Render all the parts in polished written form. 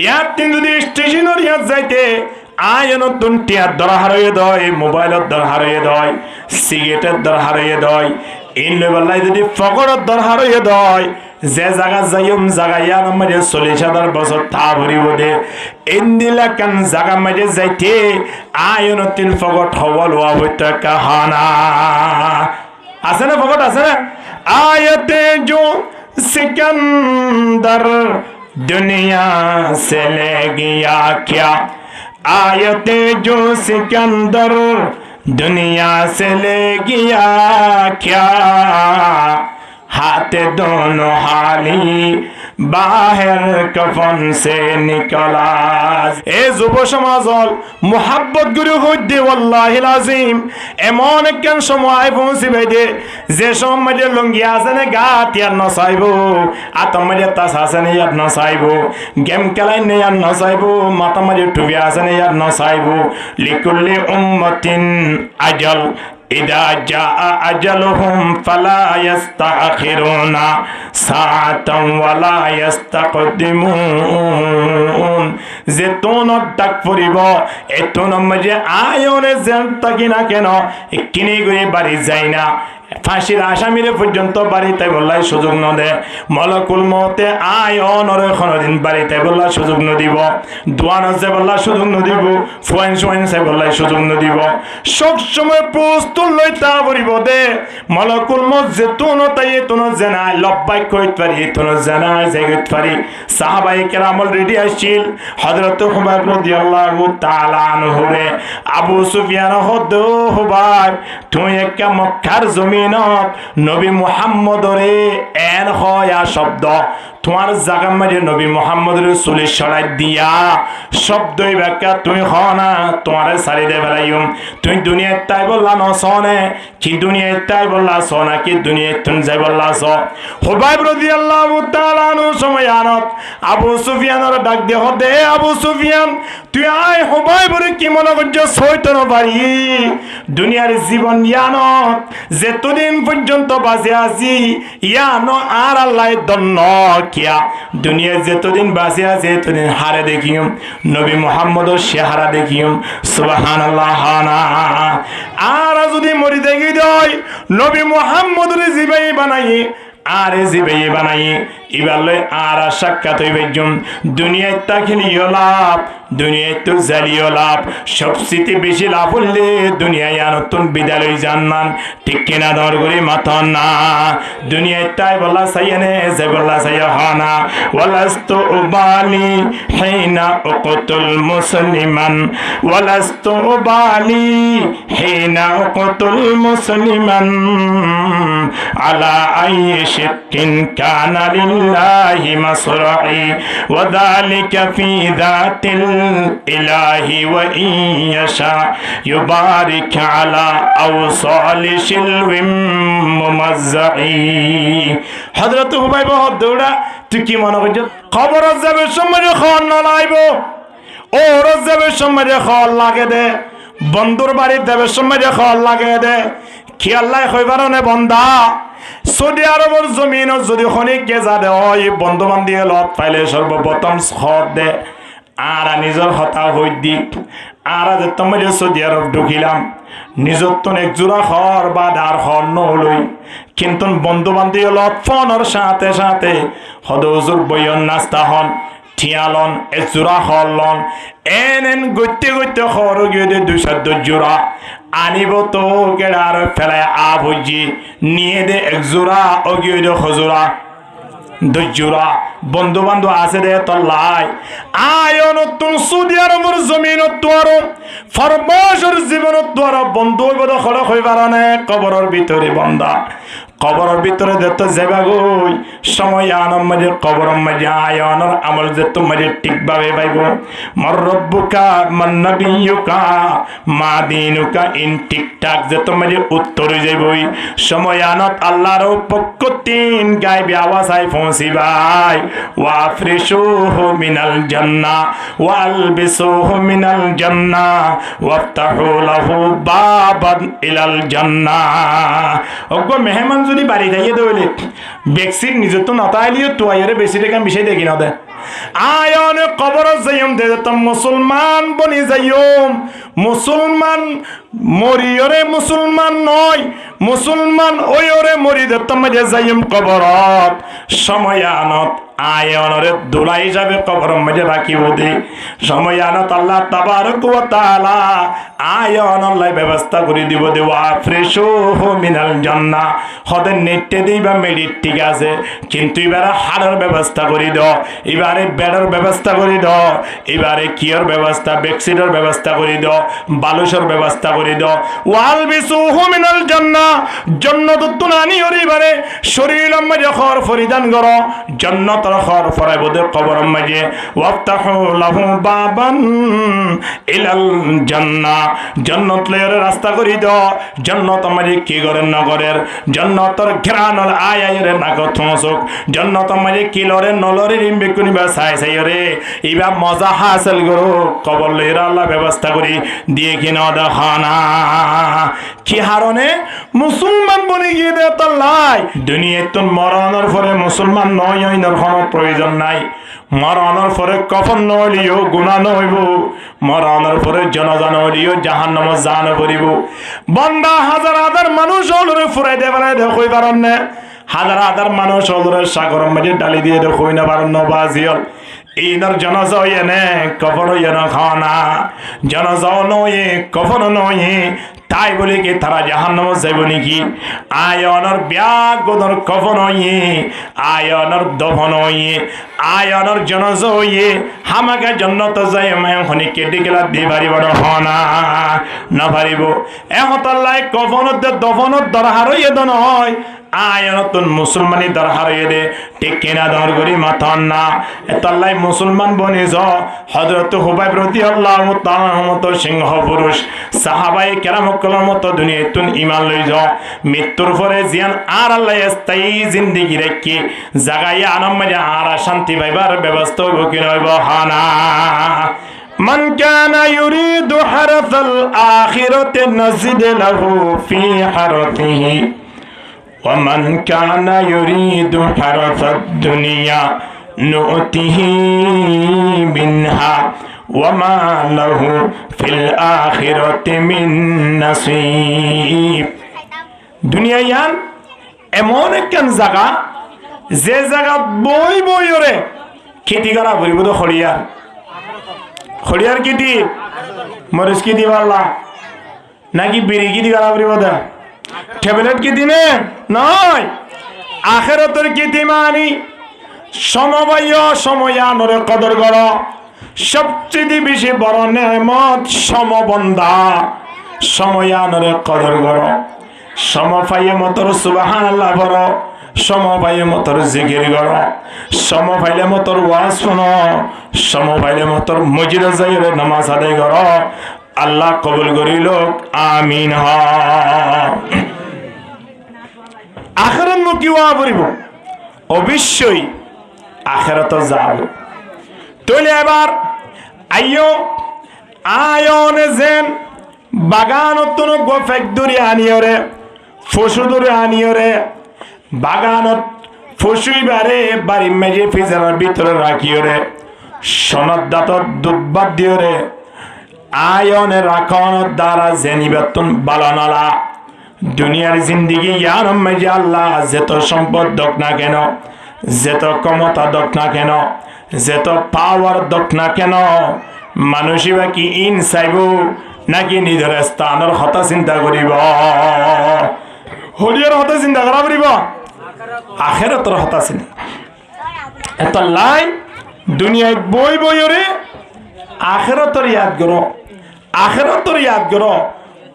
ইয়াত তিন যদি স্টেশনের ইয়াত যাইতে আয়নত টিয়ার দর হারিয়ে দেয়, মোবাইলের দর হারিয়ে দেয়, সিগারেটের দর হারিয়ে দেয়, ইন্দ্র বেলায় যদি ফকরের দর হারিয়ে দেয়, যে জায়গা যাইম জায়গা ইয়ার মাঝে 40,000 বছর তা ভরিব দে ইন্দিলা কান জায়গা মাঝে যাইতে আয়নতিন ফকট হবল ওয়া হইতে কাহানা আছে না ফকট আছে না আয়াতে जो सिकंदर दुनिया से ले गया क्या आयते जो सिकंदर दुनिया से ले गया क्या हाथ दोनों हाली बाहर कफन से निकला ए যুব সমাজল মোহাব্বত গুরু হইতে ওয়াল্লাহিল আযীম এমন একখান সময় পৌঁছিবে যে সময় লঙ্গি আছে না গাত ইয়ার নসাইবো আতমারে তাস আছে না ইয়ার নসাইবো গেম খেলাই না ইয়ার নসাইবো মাতামারে টুপি আছে না ইয়ার নসাইবো লিকুল্লি উম্মতিন আজাল إذا جاء أجلهم فلا يستأخرون ساعة ولا يستقدمون যেতন ডাক পড়িব এতন মাঝে আয়নে যেন থাকি না কেন কিনে গিয়ে বাড়ি যায় না ফাঁসির আসামিরে পর্যন্ত বাড়িতে বললাই সুযোগ ন দে মলকুল মতে আয়নর কোনদিন বাড়িতে বললা সুযোগ ন দিব দোয়ান আছে বললা সুযোগ ন দিব ফুয়াইন সুয়াইন সে বললাই সুযোগ ন দিব সব সময় প্রস্তুত লইতা পড়িব দে মলকুল মত যেতুন তাই এতুন জানা লব্বাইক কইত পারি এতুন জানা জায়গত পারি সাহাবায়ে কেরাম অলরেডি আসছিল হযরত হুবাইব রাদিয়াল্লাহু তাআলা আনহু রে আবু সুফিয়ান হদ হুবাইব তুই একটা মক্কার জমিনত নবী মুহাম্মদরে এন হয়া শব্দ তোমার জায়গা মাঝে নবী মুহাম্মদের চুলি ছড়াই দিয়া শব্দই ব্যাখ্যা তুই হনা তোমার সারি দে বেলাইম তুই দুনিয়ায় তাই বললা ন সনে কি দুনিয়ায় তাই বললা সনা কি দুনিয়ায় তুই যাই বললা স হুবাইব রাদিয়াল্লাহু তাআলা আনহু সময় আনত আবু সুফিয়ানের ডাক দে হদে আবু সুফিয়ান তুই আয় হুবাইবরে কি মনে করছ সইতন পারি দুনিয়ার জীবন ইয়ানত যেতদিন পর্যন্ত বাঁচে আছি ইয়ানো আর আল্লাহ দন্ন কিয়া দুনিয়ার যেতদিন বাঁচে আছে এতদিন হারে দেখিম নবী মুহাম্মদের চেহারা দেখিম সুবহানাল্লাহ হানা আর যদি মরি দেখি দই নবী মুহাম্মদের জিবাই বানাই আর জিবাই বানাই ইবালে আর সাক্ষাৎ হইবেজম দুনিয়ায় তাখিলিও লাভ দুনিয়ায় তো জালিও লাভ সবচেয়ে বেশি লাভ হলে দুনিয়ায় নতুন বিদ্যালয় জান্নাত ঠিক কিনা দর করে মাথন না দুনিয়ায় তাই বলা সাইনে যে বলা সাই হানা ওয়ালাস্তু উবালি হিনা উকতুল মুসলিমান ওয়ালাস্তু উবালি হিনা উকতুল মুসলিমান আলা আইশিকিন কানা الله مصرعي وذلك في ذات الإله وإن يشاء يبارك على أوصال شلو ممزعي حضرت হুবাইব হদ্দৌড়া তুই কি মনে করছ খবর যাবে সময় খন না লাইব ও রজাবের সময় খন লাগে দে বন্ধুর বাড়ি দেবের সময় খন লাগে দে কি আল্লাহ কইবারনে বন্দা সৌদি আরবের জমিন যদি খনিক গেজা দে ওই বন্ধু বান্ধব লত পাইলে সর্বপ্রথম শহর দে আর নিজের হতা হই দিক আর তোমার সৌদি আরব ঢুকিলাম নিজর তো এক জোড়া খর বা ধার খর নলই কিন্তু বন্ধু বান্ধব লত ফোনের সাথে সাথে হদজুর বইয়ন নাস্তা হন ঠিয়ালন এক জোড়া খর লন এন গইতে গইতে খর গিয়ে 200 জোড়া আনিব তো কেডার ফেলায় আবজি নিয়ে দে এক জোড়া অগিয়ে দে খজোড়া 2 জোড়া বন্ধু বান্ধব আছে দে তল্লাই আয় নতুন সৌদি আরবের জমিনত তোর ফরমাসের জীবনত তোর বন্ধু বড় খড় হইবার না কবরের ভিতরে বন্দা কবরের ভিতরে যত যাবা গই সময় আনম মাঝে কবরের মাঝে আয়নর আমল যত মাঝে ঠিকভাবে পাইব মর রব্বুকা মান নবিয়ুকা মা দিনুকা ইন ঠিকঠাক যত মাঝে উত্তর যাইবই সময় আনত আল্লাহর পক্ষ তিন গায়বি আওয়াজ আই পৌঁছিবাই ওয়া ফ্রিশুহু মিনাল জান্নাহ ওয়া আলবিসুহু মিনাল জান্নাহ ওয়াফতাহু লাহু বাবান ইলাল জান্নাহ ওগো মেহমান যদি বাড়ি যাইয়ে দইলে ভ্যাকসিন নিজে তো নতাইলিও তো আইরে বেশি টাকা মিশাই দেখি না দে আয়ন কবর যাইম দে তো মুসলমান বনি যাইম মুসলমান মরিয়রে মুসলমান নয় মুসলমান ওয়রে মরি দে তো মাঝে যাইম কবরত সময়ানত আয়নরে দুলা হিসাবে কবর মাঝে রাখিব দে সময়ানত আল্লাহ তাবারক ওয়া তাআলা আয়ন আল্লাহ ব্যবস্থা করে দিব দে ওয়া ফ্রেশু মিনাল জান্নাহ হদের নেটে দিবা মেডিট ঠিক আছে কিন্তু এবারে হাড়ের ব্যবস্থা করে দাও এবারে বেডের ব্যবস্থা করে দাও এবারে কিয়র ব্যবস্থা বেডশিটের ব্যবস্থা করে দাও বালুসের ব্যবস্থা করে দাও ওয়াল বিসুহু মিনাল জান্নাহ জান্নাত তুনানি এবারে শরীরের মাঝে খর ফরিদান করো জান্নাতের খর ফরাইব দে কবরের মাঝে ওয়াফতাহু লাহু বাবান ইলাল জান্নাহ জান্নাত লয়ের রাস্তা করে দাও জান্নাতের মাঝে কি করেন না করেন জান্নাতের ঘ্রাণল আয়ারে নাকত মসুক জান্নাতের মাঝে কি লরে নলরে রিমবে কুনিবা সাই সাই রে ইবা মজা হাসিল করো কবর লয়ের আল্লাহ ব্যবস্থা করি দিয়ে কিনা দেখানা কি হারনে মুসলমান বনে গিয়ে দে তাল্লাই দুনিয়ায় তো মরণের পরে মুসলমান নয় হইনার কোনো প্রয়োজন নাই মরণের পরে কফন নইলিও গুনাহ নইব মরণের পরে জানাজা নইলিও জাহান্নামে জান পড়িব বান্দা হাজার হাজার মানুষ হলরে ফুরাই দে বানাই দে কই পারন না হাজার হাজার মানুষ হলরে সাগরের মাঝে ডালি দিয়ে দে কই না পারন না বাজিয়ল ইনার জানাজা হইনে কফন হইনা খানা জানাজা নয় কফন নয় তাই বলে কি তারা জাহান্নামে যাইব নাকি আয়নের ব্যাগর কফন হইয়ে আয়নের দফন হইয়ে আয়নের জানাজা হইয়ে হামাকে জান্নাত যাই আমি কেটে গেলা দি পারিব না না পারিব এহতাল্লাই কফনত দফনত দরহার হইয়ে দন হয় আয়নতুন মুসলমানি দরহার হইয়ে দে ঠিক কিনা দর করি মাথান না এতাল্লাই মুসলমান বনে য হযরত হুবাইব রাদিয়াল্লাহু তাআলা মত সিংহ পুরুষ সাহাবায়ে কেরাম কলম মত দুনিয়াতুন ঈমান লই য মৃত্যুর পরে জিয়ান আর আল্লাহ স্থায়ী জিন্দেগি রাখি জাগাইয়া আনম মাঝে আর শান্তি পাইবার ব্যবস্থা হইব কি নইব হানা من كان يريد حرث الآخرة نزد له في حرثه ومن كان يريد حرث الدنيا نؤته منها وما له في الآخرة من نصيب দুনিয়া ইয়ান এমন একখান জায়গা যে জায়গা বই বই ওরে খেতি করা ভরিব তো খড়িয়ার খড়িয়ার খেতি মরিচ খেতি পারলা নাকি বিড়ি খেতি করা ভরিব দা ট্যাবলেট খেতি নে নয় আখেরাতের খেতি মানি সমবায় সময়ানরে কদর কর সবচেয়ে বেশি বড় নেমত সমবন্ধা সময়ানরে কদর কর সমপায়ে মতর সুবহানাল্লাহ বড় সমপায়ে মতর জিকির কর সমপাইলে মতর ওয়াজ শোনো সমপাইলে মতর মসজিদে যাই নামাজ আদায় কর আল্লাহ কবুল করিল আমিন আখিরাত মুকি ওয়া পড়িব অবশ্যই আখিরাত যাব তলে এবার আইও আয়নে যেন বাগানতন গোফেক দূরে আনিয়রে ফসু দূরে আনিয়রে বাগানত ফসুইবারে বাড়ি মেজে ফিজারের ভিতরে রাখিয়রে সনদাত দুধবাদ দিয়রে আয়নে রাখনের দ্বারা জেনিবেতন বালানালা দুনিয়ার জিন্দিগি ইয়ার মেজে আল্লাহ যেত সম্পদ দক না কেন যেত ক্ষমতা দক না কেন যেত পাওয়ার দক না কেন মানুষই বা কি ইন চাইব নাকি নিজের স্থানের হতা চিন্তা করিব হরিয়ার হতা চিন্তা করা পারিব আখিরাতের হতা চিন্তা এত লাই দুনিয়ায় বই বইরে আখিরাতের ইয়াদ করো আখিরাতের ইয়াদ করো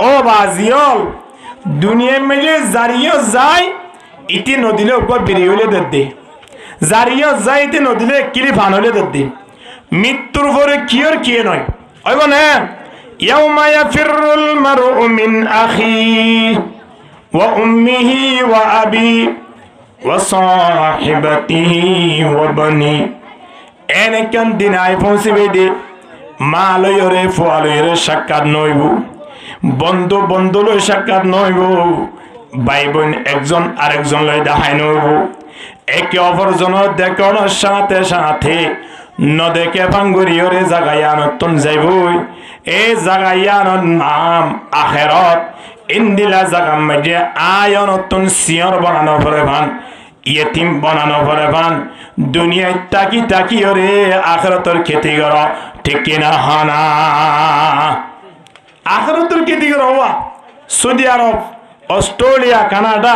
ও বাজিয়ল দুনিয়ায় মেলে জারিও যায় ইতি নদীলে উপর বেরিয়ে হলে দে জারিও যায় ইতি নদীলে কিলি ফান হলে দে মৃত্যুর পরে কিয়র কিয়ে নয় ওইব না ইয়াউমা ইয়াফিরুল মারউ মিন আখিহি ওয়া উম্মিহি ওয়া আবি ওয়া সাহিবাতিহি ওয়া বানি এনেকান দিন আই পৌঁছিবে দে মা লয়রে ফুয়া লয়রে সাক্ষাৎ নইব বন্ধু বন্ধু লই সাক্ষাৎ নইব ভাই বোন একজন আরেকজন লই দেখাই নইব একে অপরজনের দেখানোর সাথে সাথে নদেকে ভাঙ্গুরিয়রে জাগায়ানতন যাইবই এই জাগায়ানোর নাম আখেরত ইন্দিলা জাগাম মাঝে আয়নতন সিয়র বানানো পরে ভান ইয়েতিম বানানো পরে ভান দুনিয়ায় তাকি তাকি ওরে আখেরতর খেতি কর ঠিক কিনা হানা আখেরতর খেতি কর হওয়া সৌদি আরব অস্ট্রেলিয়া কানাডা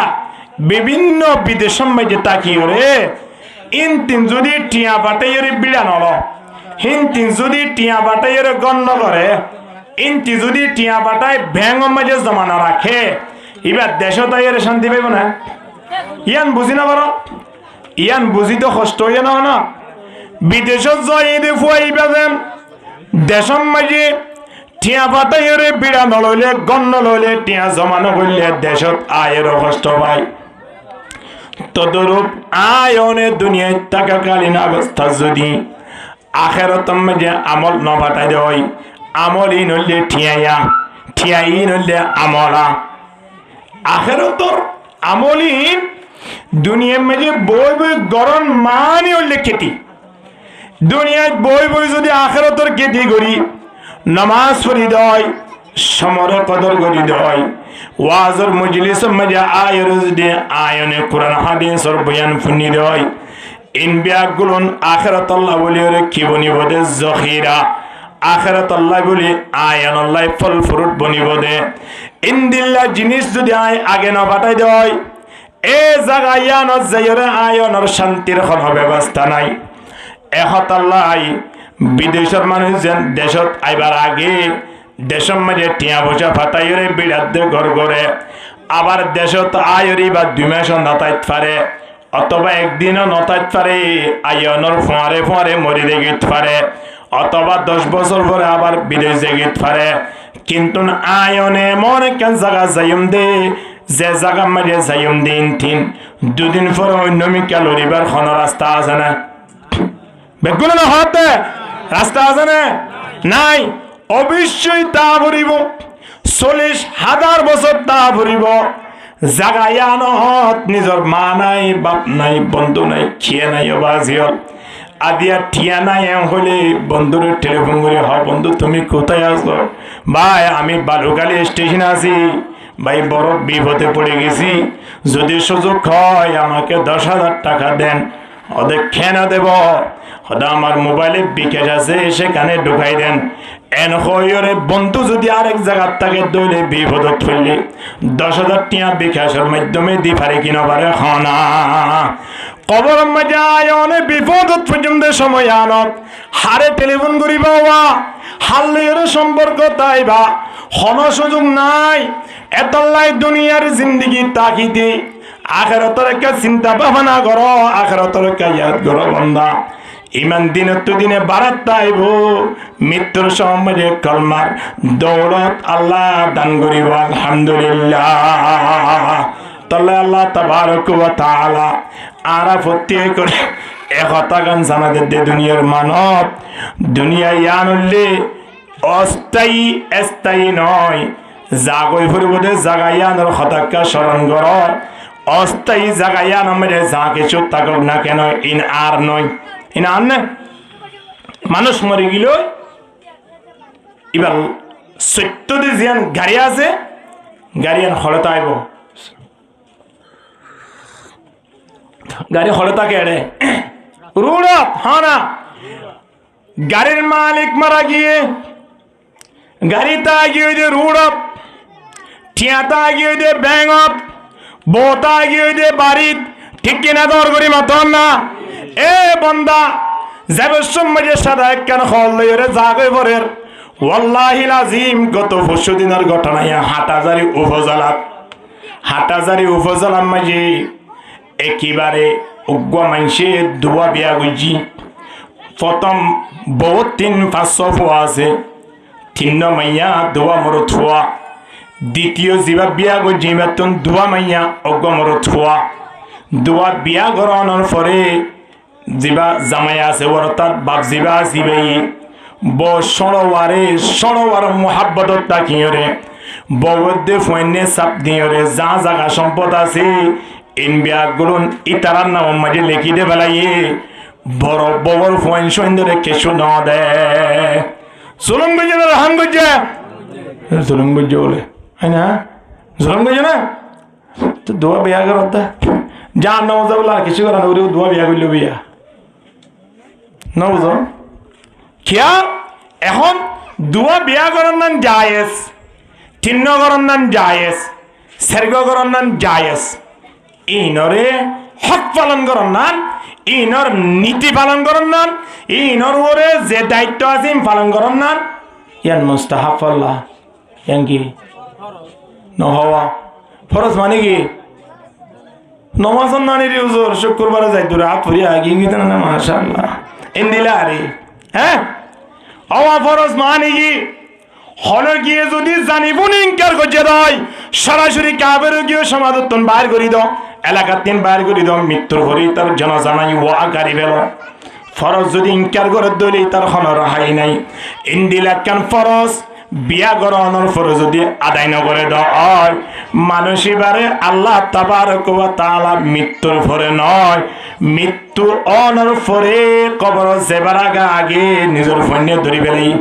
বিভিন্ন বিদেশের মাঝে তাকি ওরে ইনতিন যদি টিয়া বাটাইরে বিড়ান হলো হিনতিন যদি টিয়া বাটাইরে গণ্য করে ইনতি যদি টিয়া বাটায় ব্যাঙ মাঝে জমানা রাখে এবার দেশ তাইরে শান্তি পাইব না ইয়ান বুঝি না পারো ইয়ান বুঝি তো কষ্ট হইয়া না না বিদেশত যাই ফুয়াইবা যেন দেশর মাঝে টিয়া বাটাইরে বিড়া নলইলে গণ্য লইলে টিয়া জমানো করলে দেশত আয়েরও কষ্ট পায় তদরূপ আয়নে দুনিয়ায় থাকাকালীন অবস্থা যদি আখেরতম মাঝে আমল ন পাঠাই দেয় আমলই নইলে ঠিয়াইয়া ঠিয়াই নইলে আমলা আখেরতর আমলই দুনিয়ার মাঝে বই বই গরম মানে হইলে খেতি দুনিয়ায় বই বই যদি আখেরতর খেতি করি নামাজ পড়ি দেয় সমর কদর করি দেয় ওয়াজর মজলিস মজা আয়ের দে আয়নে কোরআন হাদিসের বয়ান ফুনি দেয় ইন বিয়াগুলন আখিরাত আল্লাহ বলি রে কি বনিব দে জখিরা আখিরাত আল্লাহ বলি আয়ান আল্লাহ ফল ফ্রুট বনিব দে ইনদিল্লাহ জিনিস যদি আগে না বাটাই দেয় এ জাগায়ান যায়রে আয়নের শান্তির কোনো ব্যবস্থা নাই এহত আল্লাহ বিদেশের মানুষ যেন দেশত আইবার আগে দেশের মাঝে টিয়া বসা ফাটাইরে বিড়াতে ঘর করে আবার দেশত আয়রি বা 2 মাস নতাইত পারে অথবা একদিনও নতাইত পারে আয়নর ফোয়ারে ফোয়ারে মরি দেখিত পারে অথবা 10 বছর পরে আবার বিদেশ দেখিত পারে কিন্তু আয়নে এমন কেন জায়গা যাইম দে যে জায়গা মাঝে যাইম দিন 2 দিন পরে অন্য মিকা লড়িবার কোনো রাস্তা আছে না বেগুলো না হতে রাস্তা আছে না নাই অবশ্যই তা ভরিব 40,000 বছর তা ভরিব জাগায়ানত নিজর মা নাই বাপ নাই বন্ধু নাই খেয়ে নাই অবাজিয়ল আদিয়া ঠিয়া নাই হলে বন্ধুরে টেলিফোন করে হ বন্ধু তুমি কোথায় আছো ভাই আমি বালুকালী স্টেশনে আছি ভাই বড় বিপদে পড়ে গেছি যদি সুযোগ হয় আমাকে 10,000 টাকা দেন ওদের খেয়ে দেব হদা আমার মোবাইলে বিকাশ আছে সেখানে ঢুকাই দেন এন হইরে বন্ধু যদি আরেক জায়গার থেকে দইলে বিপদত ফেললে 10,000 টাকা বিকাশের মাধ্যমে দি পারে কিনা পারে হনা কবর মাঝে আয়নে বিপদত পর্যন্ত সময় আনত হারে টেলিফোন করিবা হাল্লের সম্পর্ক তাইবা হন সুযোগ নাই এতলাই দুনিয়ার জিন্দগি তাকিতে আখিরাতের একটা চিন্তা ভাবনা করো আখিরাতের একটা ইয়াদ করো বান্দা ইমান দিনত দিনে বারাত তাইব মৃত্যুর সময় কলমার দৌলত আল্লাহ দান করিব আলহামদুলিল্লাহ তাহলে আল্লাহ তাবারক ওয়া তাআলা আরাফতি করে একতা গান জানাতে দে দুনিয়ার মানব দুনিয়া ইয়ানুল্লি অস্থায়ী স্থায়ী নয় জাগই ফুরবদে জাগায়ানোর হতাক্কা স্মরণ কর অস্থায়ী জাগায়ান আমাদের যা কিছু থাকুক না কেন ইন আর নয় ইন আর না মানুষ মরে গেল এবার সত্যি জিয়ান গাড়ি আছে গাড়িয়ান হলতা আইব গাড়ি হলতা কেড়ে রুড়ত হ্যাঁ না গাড়ির মালিক মারা গিয়ে গাড়িটা গিয়ে দে রুড়ত ঠিয়াটা গিয়ে দে ব্যাঙত বোতা গিয়ে দে বাড়িত ঠিক কিনা দর করি মতন না এ বন্দা যাবের সময় সাদা একখান হল লইরে জাগে পরের ওয়াল্লাহিল আজিম গত 20 দিনের ঘটনা হাটাজারি উপজেলার মাঝে একেবারে উগ্র মাইসে দুয়া বিয়া গইছি প্রথম বহুত 3-500 ফুয়া আছে 3 মাইয়া দুয়া মরত ফুয়া দ্বিতীয় জিবা বিয়া গইছি বেতন দুয়া মাইয়া অগ্র মরত ফুয়া দুয়া বিয়া গরানোর পরে জিবা জামাই আছে অর্থাৎ বাপ জিবা আসিবেই সরোয়ার মোহাব্বতত তাকিয়রে বৌদ্ধে ফোনে চাপ দিয়রে যা জাগা সম্পদ আছে ইন বিয়াগুলো ইতারার নাম মাঝে লিখি দে বেলাইয়ে বড় বড় ফোন সৈন্দরে কেশু ন দে জুলুম গজে না রহম গজে জুলুম গজে বলে হয় না জুলুম গজে না তো দোয়া বিয়া করতে যা না মজা বলে আর কিছু করা না ওরেও দোয়া বিয়া করলো বিয়া না বুঝো কিয়া এখন দোয়া বিয়া করার নাম জায়েজ চিহ্ন করার নাম জায়েজ সের্গ করার নাম জায়েজ ইনরে হক পালন করার নাম ইনর নীতি পালন করার নাম ইনর ওরে যে দায়িত্ব আছে পালন করার নাম ইয়ান মুস্তাহাব আল্লাহ ইয়ান কি নহওয়া ফরজ মানে কি নমাজন নানির হুজুর শুক্রবারে যাই দূরে হাত ফুরিয়া গিয়ে গিয়ে না মাশাআল্লাহ ইন্দিলা আরে হ্যাঁ হওয়া ফরজ মানে কি হলো গিয়ে যদি জানিবুন ইনকার করছে দেয় সরাসরি কাবেরও গিয়ে সমাদত্তন বাইর করি দাও এলাকার দিন বাইর করি দাও মৃত্যুর হরি তার জনজানাই ওয়া গাড়ি বেল ফরজ যদি ইনকার করে দলি তার হন রাহাই নাই ইন্দিলা কেন ফরজ বিয়া গরনের ফরজ যদি আদায় না করে দেয় মানুষিবারে আল্লাহ তাবারক ওয়া তাআলা মৃত্যুর পরে নয় মৃত্যু অনর পরে কবর যাবার আগে নিজের ফন্যে ধরি বেলাই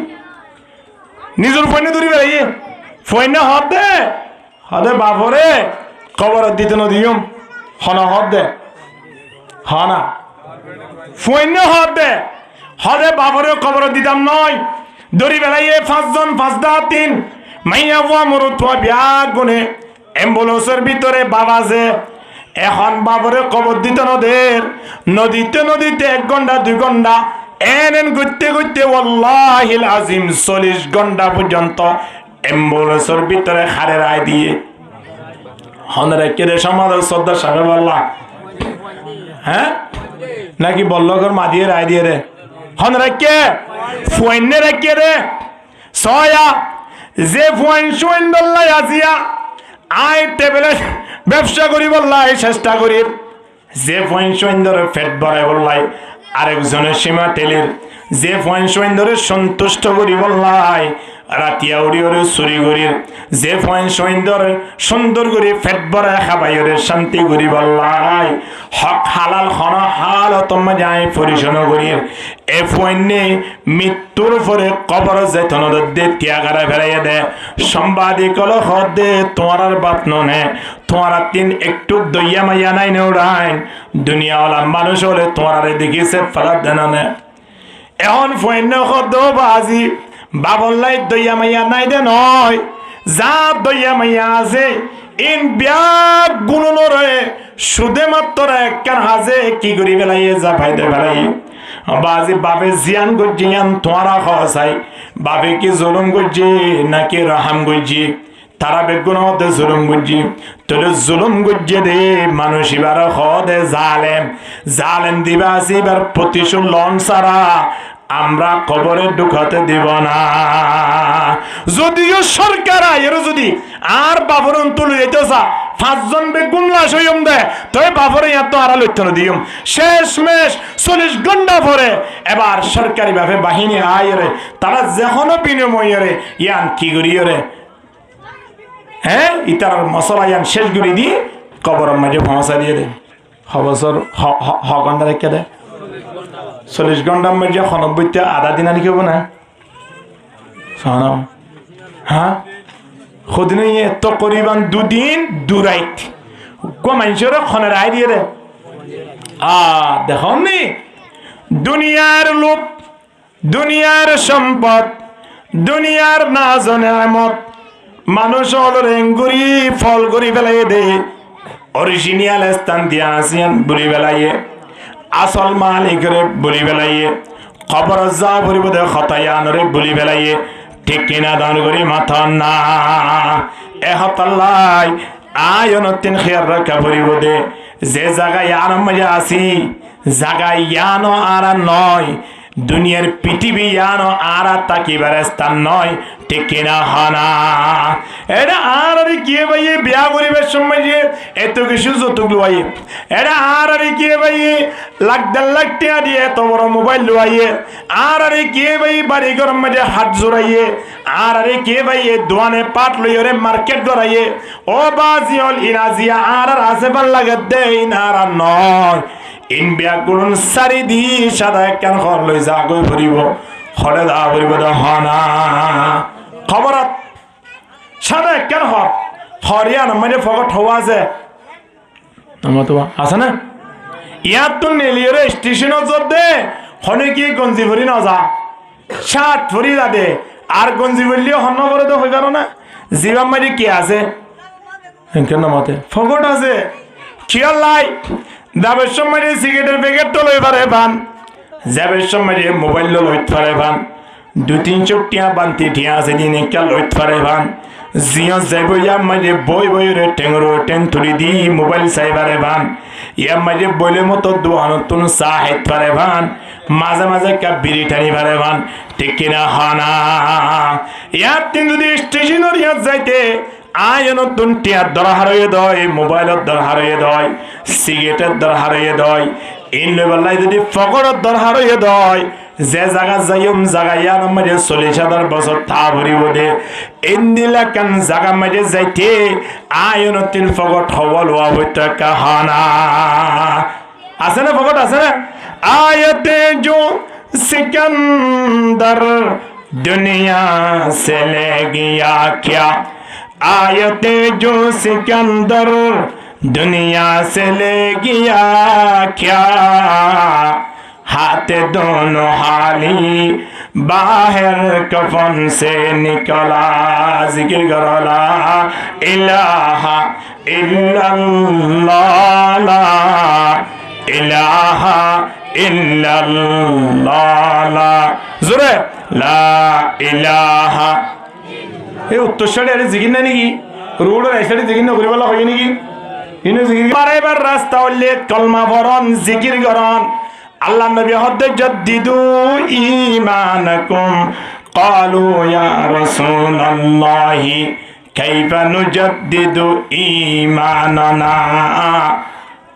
নিজের ফন্যে ধরি বেলাই ফন্যে হদে বাপরে কবর দিতে নদিয়ম হন হদে হনা ফন্যে হদে বাপরে কবর দিতাম নয় দড়ি বেলাইয়ে পাঁচজন পাঁচটা তিন মাইয়া বুয়া মরুত বিয়া গুনে অ্যাম্বুলেন্সের ভিতরে বাবা যে এখন বাবরে কবর দিত নদীতে 1 ঘন্টা 2 ঘন্টা এন ঘুরতে ঘুরতে ওয়াল্লাহিল আজিম 40 ঘন্টা পর্যন্ত অ্যাম্বুলেন্সের ভিতরে হারে রায় দিয়ে হনরে কেড়ে সমাজ শ্রদ্ধা সাহেব আল্লাহ হ্যাঁ নাকি বল্লগর মা দিয়ে রায় দিয়ে রে হনরে কে ফুয়াইনে রেখে রে সয়া যে ফুয়াইন সুইন বললাই আজিয়া আয় টেবিলে ব্যবসা করি বললাই চেষ্টা করি যে ফুয়াইন সুইন ধরে ফেট ভরাই বললাই আরেকজনের সীমা টেলির যে ফুয়াইন সুইন ধরে সন্তুষ্ট করি বললাই রাতিয়া উড়ি ওরে চুরি করি যে ফুয়াইন সুইন ধরে সুন্দর করি ফেট ভরাই খাবাই ওরে শান্তি করি বললাই হক হালাল খন হাল তোমা যায় পরিশোধ করি এ ফুয়াইনে মৃত্যুর পরে কবর যেতন দে ত্যাগারা ফেরাইয়া দে সাংবাদিক হলো দে তোমার আর বাপ নে তোমার তিন একটু দইয়া মাইয়া নাই নেউড়াইন দুনিয়াওয়ালা মানুষ হলে তোমার আরে দেখিছে ফেলার দেন নে এখন ফুয়াইনে হদ বাজি বাবল্লাই দইয়া মাইয়া নাই দে নয় যা দইয়া মাইয়া আছে ইন ব্যাগ গুলো রে সুদে মাত্র একখান হাজে কি করি বেলাইয়ে যা ফাইদে বেলাইয়ে বাজি বাবে জিয়ান গজিয়ান তোমারা খাওয়াই বাবে কি জুলুম গজি নাকি রহাম গজি তারা বেগুন হতে জুলুম গজি তোর জুলুম গজিয়ে দে মানুষ এবার হদে জালেম দিবা আছে এবার প্রতিশোধ লন সারা আমরা কবরে ঢুকাতে দিব না যদিও সরকার এর যদি আর বাবরন তুলে যেতেছা 5 জন বেগুন লাশ হইম দে তবে বাবরে এত আড়া লইতে দিম শেষমেশ 40 ঘন্টা পরে এবার সরকারি ভাবে বাহিনী আয়রে তারা যেকোনো বিনিময়ে রে ইয়ান কি করিয়ে রে হ্যাঁ ইতার মশলা ইয়ান শেষ করে দি কবরের মাঝে পৌঁছা দিয়ে দে হবছর হ ঘন্টা রেখে দে 40 ঘন্টার মধ্যে 90টা আধা দিন আনি কেব না শোনো হ্যাঁ খুদিনে এত করিবান 2 দিন 2 রাত মানুষের খনের আয় দিয়ে রে দেখো নি দুনিয়ার লোভ দুনিয়ার সম্পদ দুনিয়ার নাজ নেয়ামত মানুষ হল রেঙ্গুরি ফল করি ফেলাই দে অরিজিনাল স্থান দিয়া আসিয়ান বুড়ি বেলাইয়ে আসল মালিকরে বলি বেলাইয়ে খবর যা ভরিব দে খতায়ানরে বলি বেলাইয়ে ঠিক কিনা দান করি মাথা না এহতাল্লাই আয়নতিন খেয়ার রাখা ভরিব দে যে জায়গায় আর মজা আসি জায়গায় ইয়ানো আর নয় দুনিয়ার পৃথিবী ইয়ানো আর তাকিবার স্থান নয় ঠিক কিনা হানা এটা আর কি ভাই বিয়া করিবার সময় যে এত কিছু যৌতুক লুয়াইয়ে এটা আর কি ভাই লাখ 1.5 লাখ টাকা দিয়ে এত বড় মোবাইল লুয়াইয়ে আর কি ভাই বাড়ি ঘর মধ্যে হাত জোড়াইয়ে আর কি ভাই দোয়ানে পাট লইরে মার্কেট গড়াইয়ে ও বাজিল ইনাজিয়া আর আছে ভাল লাগে দেই না আর নয় ইন ব্যাগুণ সারি দি সাদা কেন খর লই যা গই ফুরিব হলে দা ফুরিব দা হনা খবরত সাদা কেন হর হরিয়ান মানে ফকট হওয়া আছে আমার তো আছে না ইয়াত তো নেলিয়র স্টেশন দে হনে কি গঞ্জি ভরি না যা শার্ট ভরি যা দে আর গঞ্জি ভরলিও হন্ন করে তো হইবার না জিবাম মারি কি আছে কেন মতে ফকট আছে খেয়াল লাই দাবের সময় সিগারেটের প্যাকেট তো লই পারে পান যাবের সময় মোবাইল লইতে পারে পান 2-3 টিয়া বান্তি টিয়া আছে দিন একটা লইতে পারে পান জিও যাইব ইয়ার মাঝে বই বই রে টেঙ্গর টেন তুলি দি মোবাইল চাইবারে পান ইয়ার মাঝে বইলের মতো দোয়ানতুন চা হাইতে পারে পান মাঝে মাঝে কাপ বিড়ি টানি পারে পান ঠিক কিনা হানা ইয়ার তিন যদি স্টেশনের ইয়াত যাইতে নতুন টিয়ার দর হারিয়ে দেয় মোবাইলের দর হারিয়ে দেয় সিগারেটের দর হারিয়ে দেয় এই বেলায় যদি ফকরের দর হারিয়ে দেয় যে জায়গা যাইম জায়গা ইয়ার মাঝে 40,000 বছর তা ভরিব দে ইন্দিলা কান জায়গা মাঝে যাইতে নতুন ফকট হবল হইতে কাহানা আছে না ফকট আছে না আয়তে जो सिकंदर दुनिया से ले गया क्या आयते जो सिकंदर दुनिया से ले गया क्या हाथ दोनों हाली बाहर कफन से निकला जिक्र करो ला इलाहा इल्लल्लाह ला इलाहा इल्लल्लाह जोरे ला इलाहा এই উত্তর সাইডে আরে জিকির না নাকি রোডের এই সাইডে জিকির না করে বলা হয় নাকি ইনে জিকির বারবার রাস্তা হইলে কলমা পড়ন জিকির করন আল্লাহ নবী হদ্দে জাদ্দিদু ঈমানাকুম ক্বালু ইয়া রাসূলুল্লাহি কাইফা নুজাদ্দিদু ঈমানানা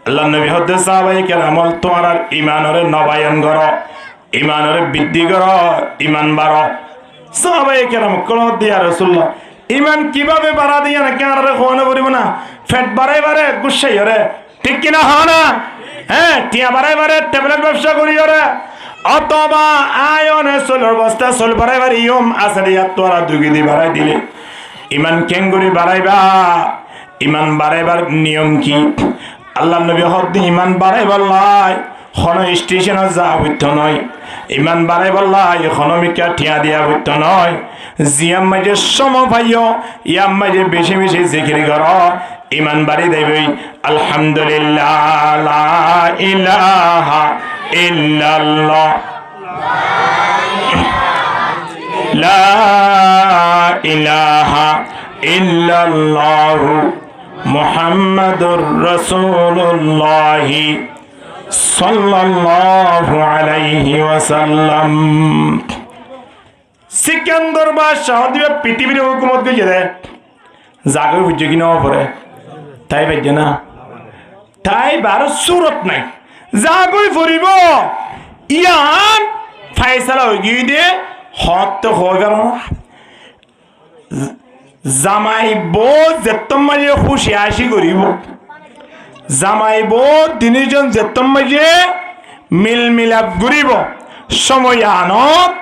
আল্লাহ নবী হদ্দে সাহাবায়ে কেরাম তোমার ঈমানের নবায়ন করো ঈমানের বৃদ্ধি করো ঈমান বাড়ো সাহাবায়ে কেরাম কলম দিয়া রাসূলুল্লাহ ঈমান কিভাবে বাড়া দিয়া না কেন রে কোন বলিব না ফ্যাট বাড়াই বাড়ে গুছাই রে ঠিক কি না হয় না হ্যাঁ টিয়া বাড়াই বাড়ে ট্যাবলেট ব্যবসা করি রে অথবা আয়নে সোলর বস্তা সোল বাড়াই বাড়ি ইয়ম আসরিয়া তোরা দুগি দি বাড়াই দিলে ঈমান কেঙ্গুরি বাড়াইবা ঈমান বাড়াইবার নিয়ম কি আল্লাহ নবী হদ ঈমান বাড়াইবার লাই খন স্টেশন যা হইত নয় ইমান বাড়াই বললা ইকোনমিকা ঠিয়া দিয়া হইত নয় জিয়াম মাঝে সম ভাইও ইয়াম মাঝে বেশি বেশি জিকির কর ইমান বাড়ি দেবে আলহামদুলিল্লাহ লা ইলাহা ইল্লাল্লাহ লা ইলাহা ইল্লাল্লাহ মুহাম্মাদুর রাসূলুল্লাহ সাল্লাল্লাহু আলাইহি ওয়াসাল্লাম সিকান্দর বাদশাহ দিবে পৃথিবীর হুকুমত কইছে রে জাগো বুঝে কিনা পরে তাই বাইজে না তাই বারো সুরত নাই জাগই ফুরিব ইয়ান ফায়সালা হই গই দে হত তো হই গেল জামাই বো যেতম মাঝে খুশি আসি করিব জামাইব তিনিজন যেতম মাঝে মিল মিলাপ ঘুরিব সময় আনত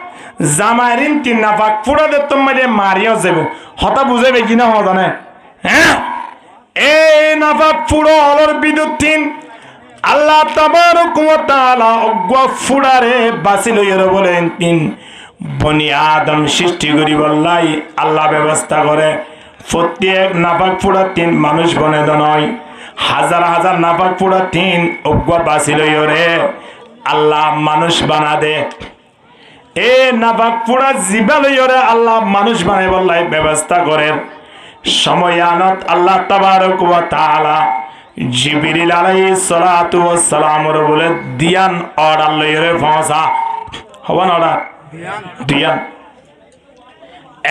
জামাইরিন তিন নাফাক ফুড়া যেতম মাঝে মারিও যাব হতা বুঝাইবে কিনা হতা না হ্যাঁ এই নাফাক ফুড়ো হলর বিদ্যুৎ তিন আল্লাহ তাবারক ওয়া তাআলা অগ্বা ফুড়ারে বাসি লইরে বলেন তিন বনি আদম সৃষ্টি করি বললাই আল্লাহ ব্যবস্থা করে প্রত্যেক নাফাক ফুড়া তিন মানুষ বনে নয় হাজার হাজার নাপাক পুরা তিন অজ্ঞা বাঁচিল রে আল্লাহ মানুষ বানা দে এ নাপাক পুরা জিবা লইরে আল্লাহ মানুষ বানাই বললাই ব্যবস্থা করে সময় আনত আল্লাহ তাবারক ওয়া তাআলা জিবরিল আলাইহিস সালাতু ওয়াস সালামর বলে দিয়ান অর্ডার লইরে পৌঁছা হবন অর্ডার দিয়ান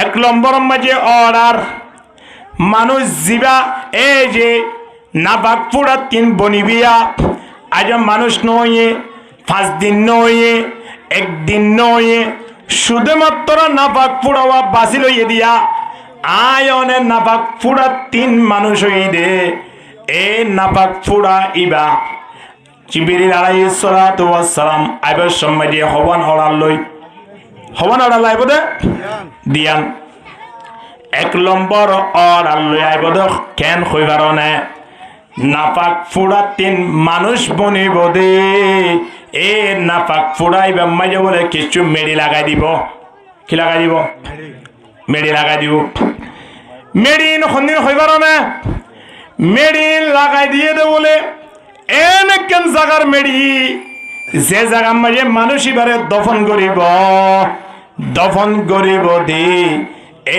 এক নম্বর মাঝে অর্ডার মানুষ জিবা এই যে নাপাক পুরা তিন বনিবিয়া আজ মানুষ নয় 5 দিন নয় একদিন নয় শুধুমাত্র নাপাক পুরা বাসি লইয়ে দিয়া আয়নে নাপাক পুরা তিন মানুষ হই দে এ নাপাক পুরা ইবা জিবরিল আলাইহিস সালাতু ওয়াস সালাম আইবার সময় দিয়ে হবান অড়াল আইব দে দিয়ান এক নম্বর অড়াল লই আইব দে কেন কইবার না নাপাক ফুড়া তিন মানুষ বনিব দে এ নাপাক ফুড়াইবা মাঝে বলে কিছু মেডি লাগাই দিব কি লাগাই দিব মেডি লাগাই দিব মেডিন হন্দিন হইবার না মেডিন লাগাই দিয়ে দে বলে এন কেন জাগার মেডি যে জায়গার মাঝে মানুষ এবারে দফন করিব দে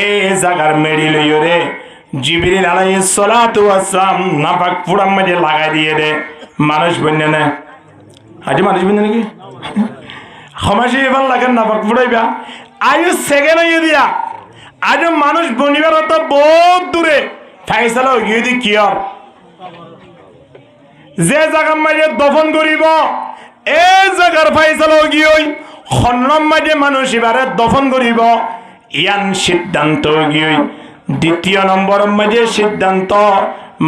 এ জাগার মেডি লইরে জিবরিল আলাইহিস সালাতু ওয়াস সালাম নাপাক ফুড়ার মাঝে লাগাই দিয়ে দে মানুষ বন্যে না আজ মানুষ বন্যে নাকি ক্ষমাসি এবার লাগেন নাপাক ফুড়াইবা আয়ু সেকেন্ড হইয়ে দিয়া আজ মানুষ বনিবার তো বহুত দূরে ফাইসালা হইয়ে দি কিয়র যে জায়গার মাঝে দফন করিব এ জায়গার ফাইসালা হইয়ে ওই খন্নম মাঝে মানুষ এবারে দফন করিব ইয়ান সিদ্ধান্ত হইয়ে দ্বিতীয় নম্বর মাঝে সিদ্ধান্ত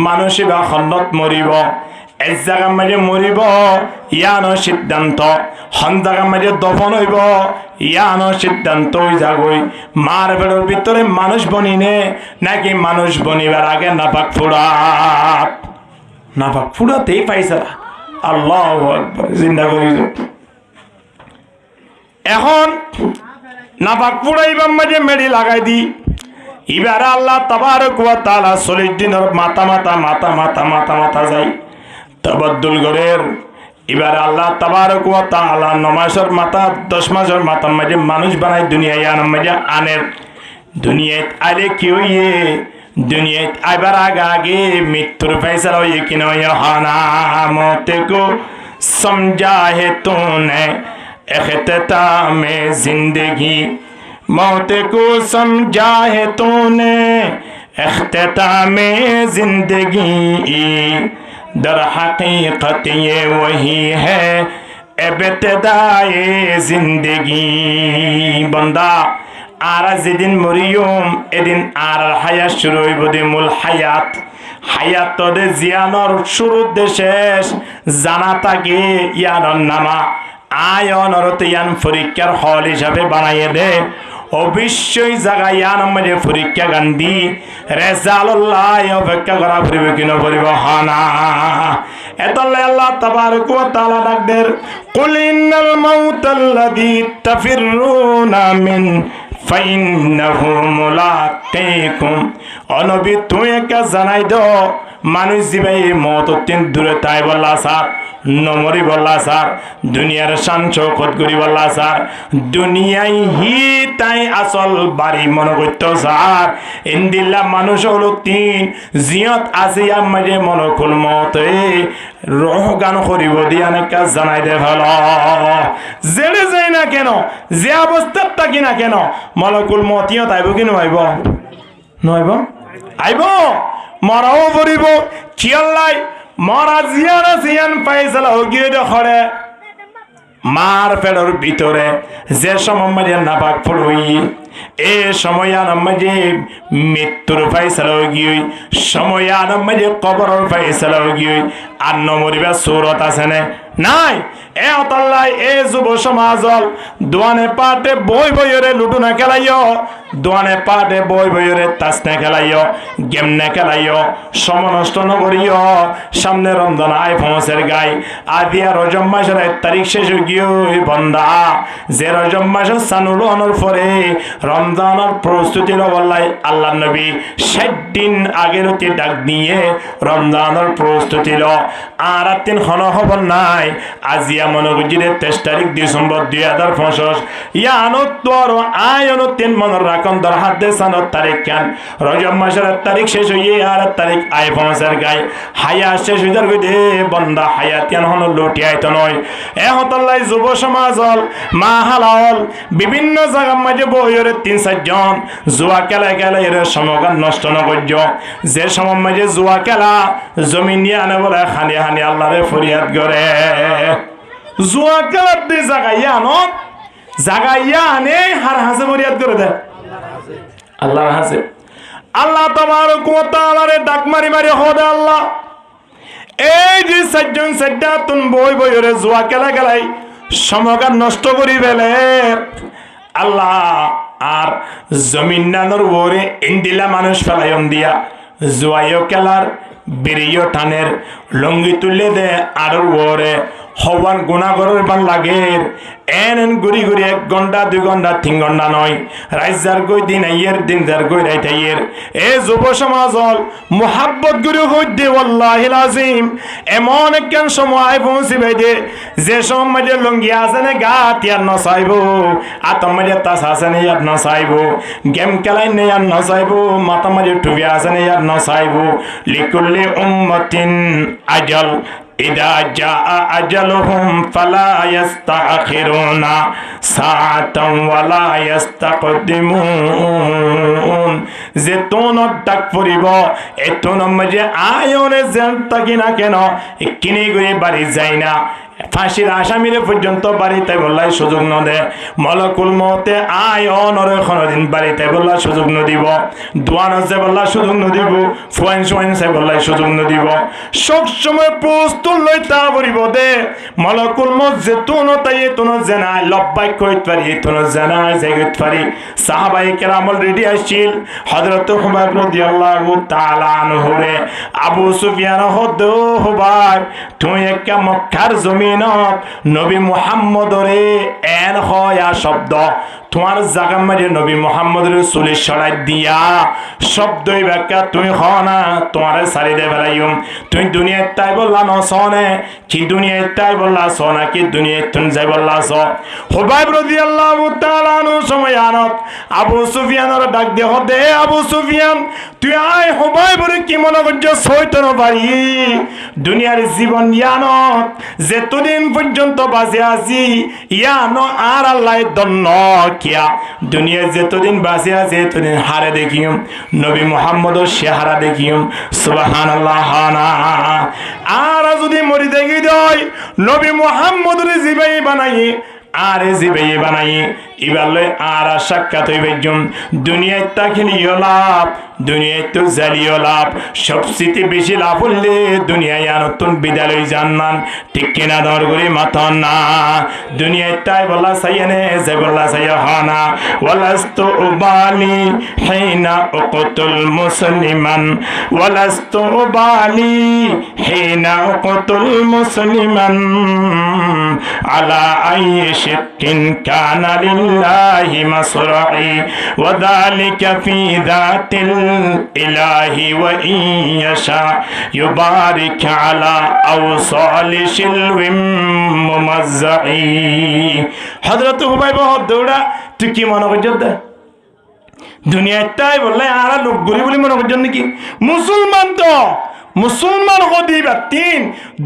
মানুষ এবার খন্নত মরিব এক জায়গার মাঝে মরিব ইয়ানো সিদ্ধান্ত হন জায়গার মাঝে দফন হইব ইয়ানো সিদ্ধান্ত হয়ে যাগই মার বেড়োর ভিতরে মানুষ বনিনে নাকি মানুষ বনিবার আগে নাপাক ফুড়াতেই পাইছে আল্লাহু আকবার জিন্দা করি এখন নাপাক ফুড়াইবার মাঝে মেডি লাগাই দি এবার আল্লাহ তাবারক ওয়া তাআলা 40 দিনের মাথা যায় তাবাদ্দুল গরের এবার আল্লাহ তাবারক ওয়া তাআলা 9 মাসের মাথা 10 মাসের মাথার মাঝে মানুষ বানাই দুনিয়ায় আনার মাঝে আনের দুনিয়াত আলে কি হইয়ে দুনিয়াত আইবার আগে মৃত্যুর ফয়সালা হইয়ে কি নয় হানা মতে কো সমঝা হে তूने इख्तितामे जिंदगी मौत को समझा है तूने इख्तितामे जिंदगी दर हकीकत ये वही है इब्तिदाए जिंदगी बंदा आरा जेदिन मरियम एदिन आर हायात शुरू হইব দে মূল হায়াত তোদে জিয়ানোর শুরু শেষ জানা থাকে ইয়ানোর নামা আয়নর ইয়ান পরীক্ষার হল হিসাবে বানাইয়ে দে অবশ্যই জায়গা ইয়ান মাঝে পরীক্ষা গান্ধী রেজাল্লাহ অপেক্ষা করা পড়বে কিনা পড়িব হানা এতলে আল্লাহ তাবারক ওয়া তাআলা ডাকদের কুল ইন্নাল মাউতাল্লাযী তাফিরুনা মিন ফাইন্নাহু মুলাক্কিকুম অনবী তুই একা জানাই দাও মানুষ জীবাই মত অত্যন্ত দূরে তাই বললা স্যার নমরি বললা স্যার দুনিয়ার শান চৌকত করি বললা স্যার দুনিয়াই হি তাই আসল বাড়ি মনে করত স্যার ইন্দিল্লা মানুষ হলো তিন জিয়ত আসিয়া মাঝে মনকুল মতে রহ গান করিব দিয়া নাকা জানাই দে ভালো জেলে যাই না কেন যে অবস্থাত থাকি না কেন মলকুল মতিও তাইব কি নইব আইব মরাও পড়িব চিয়াল্লাই মরা জিয়ান পাইছালা হগিয়ে দেখরে মার পেড়র ভিতরে যে সময় মাঝে নাপাক ফুড়ই এ সময় আনার মাঝে মৃত্যুর ফাইসালা হগিয়ে সময় আনার মাঝে কবরের ফাইসালা হগিয়ে আর নমরিবা সুরত আছে নাই এ অতল্লাই এ যুব সমাজল দোয়ানে পাটে বই বইরে লুডু না খেলাইও দোয়ানে পাটে বই বইরে তাস না খেলাইও গেম না খেলাইও সময় নষ্ট নকরিও সামনে রমজান আই পৌঁছের গাই আদিয়া রজব মাসের 1 তারিখ শেষ গিয়ে বন্দা যে রজব মাসের সানুল অনর পরে রমজানের প্রস্তুতি লবল্লাই আল্লাহ নবী 60 দিন আগের ডাক দিয়ে রমজানের প্রস্তুতি ল আর 3 খন খবর নাই আজিয়া মনোগুজিরে 23 তারিখ ডিসেম্বর 2025 ইয়ানত তোর আয়নত 3 মন রাখন দর হাতে সানত তারিখ কেন রজব মাসের 1 তারিখ শেষ হইয়ে আর 1 তারিখ আই পৌঁছার গায় হায়া শেষ হইদার গদে বন্দা হায়াতিয়ান হন লটি আইতো নয় এ হতল্লাই যুব সমাজল মা হালাল বিভিন্ন জায়গা মাঝে বইরে 3-4 জন জুয়া খেলা এর সমগান নষ্ট নগজ্য যে সময় মাঝে জুয়া খেলা জমিন নিয়ে আনে বলে হানি আল্লাহরে ফরিয়াদ করে জুয়া খেলার দি জাগাইয়া আনে হার হাসে ফরিয়াদ করে দেয় আল্লাহর হাসে আল্লাহ তাবারক ওয়া তাআলারে ডাক মারি হদে আল্লাহ এই যে চারজন চারটা তুন বই বইরে জুয়া খেলা খেলাই সমকার নষ্ট করি ফেলে আল্লাহ আর জমিন নানোর ওরে ইন্দিলা মানুষ ফেলায়ন দিয়া জুয়াইও খেলার বেরিয়ে টানের লঙ্গি তুলে দে আর ওরে হওয়ান গুণাগরের বান লাগে এন ঘুরি ঘুরি 1 ঘন্টা 2 ঘন্টা 3 ঘন্টা নয় রাইজার গই দিন আইয়ের দিন যার গই রাইত আইয়ের এ যুব সমাজল মোহাব্বত গুরু হইতে ওয়াল্লাহিল আজিম এমন একখান সময় পৌঁছিবে দে যে সময় লঙ্গি আছে না গা তিয়ার নসাইব আতম মাঝে তাস আছে না ইয়ার নসাইব গেম খেলাই নেই আর নসাইব মাথা মাঝে টুপি আছে না ইয়ার নসাইব লিকুল্লি উম্মতিন আজল ইদা জাআ আজালুহুম ফালা ইস্তাখিরুনা সাআতান ওয়ালা ইস্তাকদিমুন যে তোন ডাক পড়িব এতন মাঝে আয়নে যেন তাকি না কেন কিনে গিয়ে বাড়ি যায় না ফাঁসির আসামিরে পর্যন্ত বাড়িতে বললাই সুযোগ ন দে মলকুল মতে আয় অনরে কোনদিন বাড়িতে বললা সুযোগ ন দিব দোয়ান আছে বললা সুযোগ ন দিব ফুয়াইন সুয়াইন সে বললাই সুযোগ ন দিব সব সময় প্রস্তুত লই তা পড়িব দে মলকুল মত যে তুন তাই তুন জানা লব্বাই কইত পারি তুন জানা জায়গত পারি সাহাবায়ে কেরামল রেডি আসছিল হযরত হুবাইব রাদিয়াল্লাহু তাআলা আনহু রে আবু সুফিয়ান হদ হুবাইব তুই একটা মক্কার জমি নবী মুহাম্মদরে এন হয়া শব্দ তোমার জায়গা মাঝে নবী মুহাম্মদের চুলি সরাই দিয়া শব্দই ব্যাখ্যা তুমি হ না তোমার সারি দে বেলাইম তুই দুনিয়ায় তাই বললা ন সনে কি দুনিয়ায় তাই বললা স না কি দুনিয়ায় তুমি যাই বললা স হুবাইব রাদিয়াল্লাহু তাআলা আনহু সময় আনত আবু সুফিয়ানের ডাক দে হদে আবু সুফিয়ান তুই আয় হুবাইবরে কি মনে করছ সইতন পারি দুনিয়ার জীবন ইয়ানত যেতদিন পর্যন্ত বাঁচে আছি ইয়ানো আর আল্লাহ দন্ন কিয়া দুনিয়া যেতদিন বাঁচে আছে এতদিন হারে দেখিম নবী মুহাম্মদের চেহারা দেখিম সুবহানাল্লাহ হানা আর যদি মরি দেখি দই নবী মুহাম্মদের জিবাই বানাই আর জিবাই বানাই ইবালে আর সাক্ষাৎ হইবে দুনিয়ায় তাকিলিও লাভ দুনিয়ায় তো জালিও লাভ সবচেয়ে বেশি লাভ হলে দুনিয়ায় নতুন বিদ্যালয় জান্নাত ঠিক কিনা দর করে মাথন না দুনিয়ায় তাই বলা সাইনে যে বলা সাই হানা ওয়ালাস্তু উবালি হিনা উকতুল মুসলিমান ওয়ালাস্তু উবালি হিনা উকতুল মুসলিমান আলা আইশিকিন কানা الله مصرعي وذلك في ذات الإله وإن يشاء يبارك على أوصال شلو ممزعي حضرت হুবাইব দৌড়া তুই কি মনে করছ দুনিয়ায় তাই বললে আর লোক গরি বলি মনে করছ নাকি মুসলমান তো মুসলমান হদি বাতিন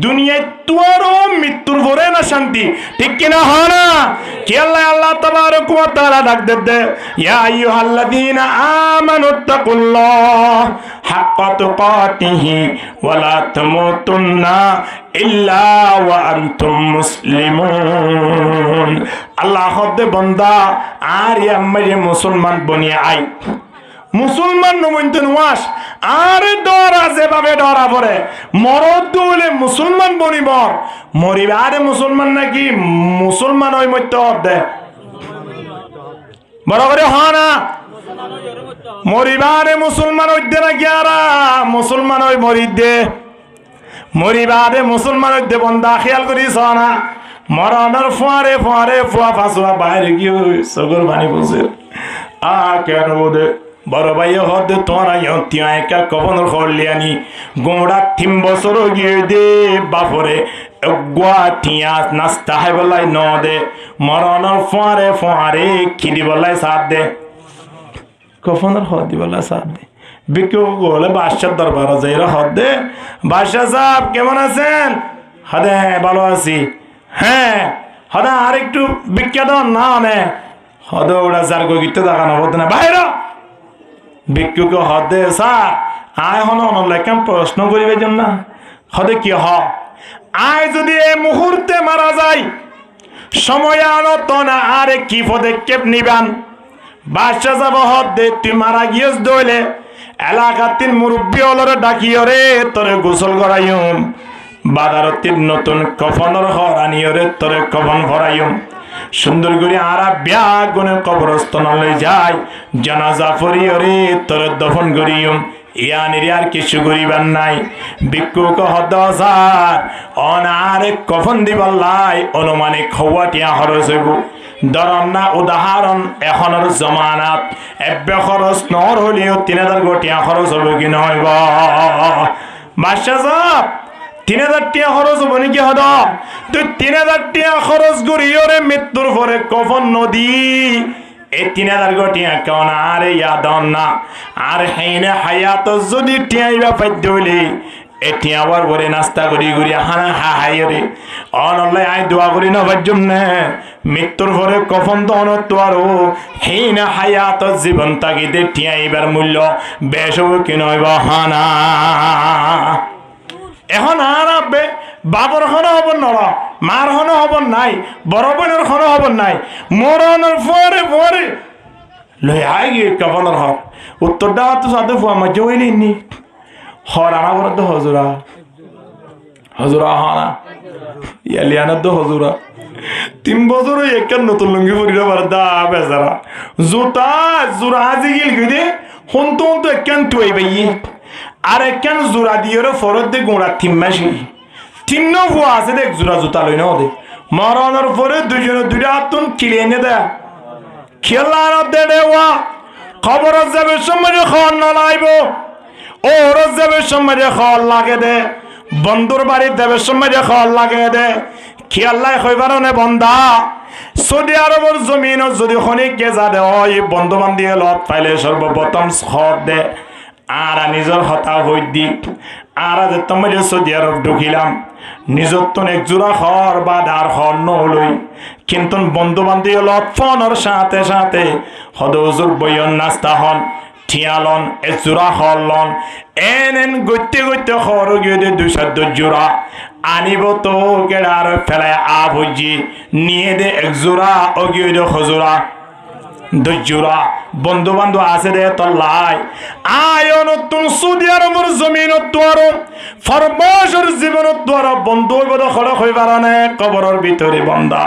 দুনিয়ায় তোরও মৃত্যুর পরে না শান্তি ঠিক কিনা হয় না কি আল্লাহ তাবারক ওয়া তাআলা ডাক দে ইয়া আইয়ুহাল্লাযীনা আমানুত্তাকুল্লাহ হাক্কা তুকাতিহি ওয়া লা তামুতুন্না ইল্লা ওয়া আনতুম মুসলিমুন আল্লাহ হদে বান্দা আর ইয়াম্মারে মুসলমান বনিয়া আই মুসলমান নমন্তন ওয়াস আর ডরা যেভাবে ডরা পড়ে মরদ দুলে মুসলমান বনিবর মরিবারে মুসলমান নাকি মুসলমান ওই মধ্য দে বড় করে হ না মরিবারে মুসলমান হইতে নাকি আর মুসলমান ওই মরিদ দে মরিবারে মুসলমান হইতে বন্ধা খেয়াল করিস না মরণের ফুয়ারে ফুয়ারে ফুয়া ফাঁসুয়া বাইরে গিয়ে সগর বানি বসে কেন বোধে বড় ভাই হদে তোরা ইয়া একা কবনের খলিয়ানি গোড়া 3 বছর গিয়ে দে বাপরে গুয়া টিয়া নাস্তা হয় বলাই ন দে মরণের ফুয়ারে ফুয়ারে খিদি বলাই সাথ দে কফনের হদি বলা সাথ দে বিকেও বলে বাদশার দরবার যাইরা হদ দে বাদশা সাহেব কেমন আছেন হদে ভালো আছি হ্যাঁ হদা আর একটু বিখ্যাত না নে হদ ওরা যার গিত দেখানো হতো না বাইরে ভিক্ষুকে হদে স্যার আয় হন অনলাইন প্রশ্ন করিবে জন্য হদে কি হ আয় যদি এই মুহূর্তে মারা যায় সময় আনত না আরে কি পদক্ষেপ নিবান বাদশা যাব হদে তুই মারা গিয়েছ দইলে এলাকার 3 মুরব্বী হলরে ডাকিও রে তোরে গোসল করাইম বাজারতির নতুন কফনের হরানিয়রে তোরে কফন ভরাইম সুন্দর করে আরা ব্যাগুনে কবরস্থানে যাই জানাজা পড়িয়রে তোরে দফন করিম ইয়ানির আর কিছু করিবার নাই ভিক্ষুক হদার অনারে কফন দিবাল্লাই অনুমানিক খওয়াটিয়া খরচ হইব ধরন না উদাহরণ এখনের জমানাত এব্বে খরচ নর হলেও 3000 গটিয়া খরচ হবে কি নহইব বাদশা সাহেব 3000 টাকা খরচ হবো নাকি হদ তুই 3000 টাকা খরচ করিওরে মৃত্যুর পরে কফন নদী এই 3000 গটিয়া কেন আর ইয়াদন না আর হেইনে হায়াত যদি টিয়াইবা পাইতে হইলে এটি আবার বলে নাস্তা করি করি হানা হাইরে অনলাই আই দোয়া করি না বাজুম না মৃত্যুর পরে কফন তো অনত্ব আরো হেইনা হায়াত জীবন তাগিদে টিয়াইবার মূল্য বেশ হবো কি নইব হানা এখন আর আবে বাবর খনো হব নড়া মার খনো হব নাই বড় বোনের খনো হব নাই মরণের পরে পরে লই আই গিয়ে কফনের হক উত্তরটা তো সাথে ফুয়া মাঝে হইলি নি হরানা করে তো হজুরা হজুরা হানা ইয়ালিয়ানা তো হজুরা 3 বছর একের নতুন লুঙ্গি পরিরা পারে দা বেচারা জুতা জোড়া আজি গিল গিয়ে হন্তু হন্তু একেন তুই ভাই আর একেন জোড়া দিয়ে ফরত দে গোড়া 3 মাসি 3 ফুয়া আছে দেখ জোড়া জুতা লই না ওদে মরণের পরে দুজনে দুইটা হাতুন কিলে এনে দেয় খেলার দেড়ে ওয়া খবর যাবে সময় খাওয়ার না লাইব ও রোজ যাবে সময় খাওয়ার লাগে দে বন্ধুর বাড়ি দেবে সময় খাওয়ার লাগে দে খেয়াল্লাই হইবার নে বন্ধা সৌদি আরবের জমিন যদি খনিক গেজা দে ওই বন্ধু বান্ধব লত পাইলে সর্বপ্রথম খর দে আর নিজের হতা হই দিক আর তোমার সৌদি আরব ঢুকিলাম নিজের তো এক জোড়া খর বা ডার খর নলই কিন্তু বন্ধু বান্ধব লত ফোনের সাথে সাথে হদজুর বইয়ন নাস্তা হন ঠিয়ালন এক জোড়া হরলন এন গইতে গইতে খর গিয়ে 200 জোড়া আনিব তো কেডার ফেলায় আব হইজি নিয়ে দে এক জোড়া ও গিয়ে হজোড়া 2 জোড়া বন্ধু বান্ধব আছে দে তল্লাই আয়ন তুন সৌদি আরবের জমিন তোর ফরমাসের জীবন তোর বন্ধু বদ খড় হইবার না কবরের ভিতরে বন্ধা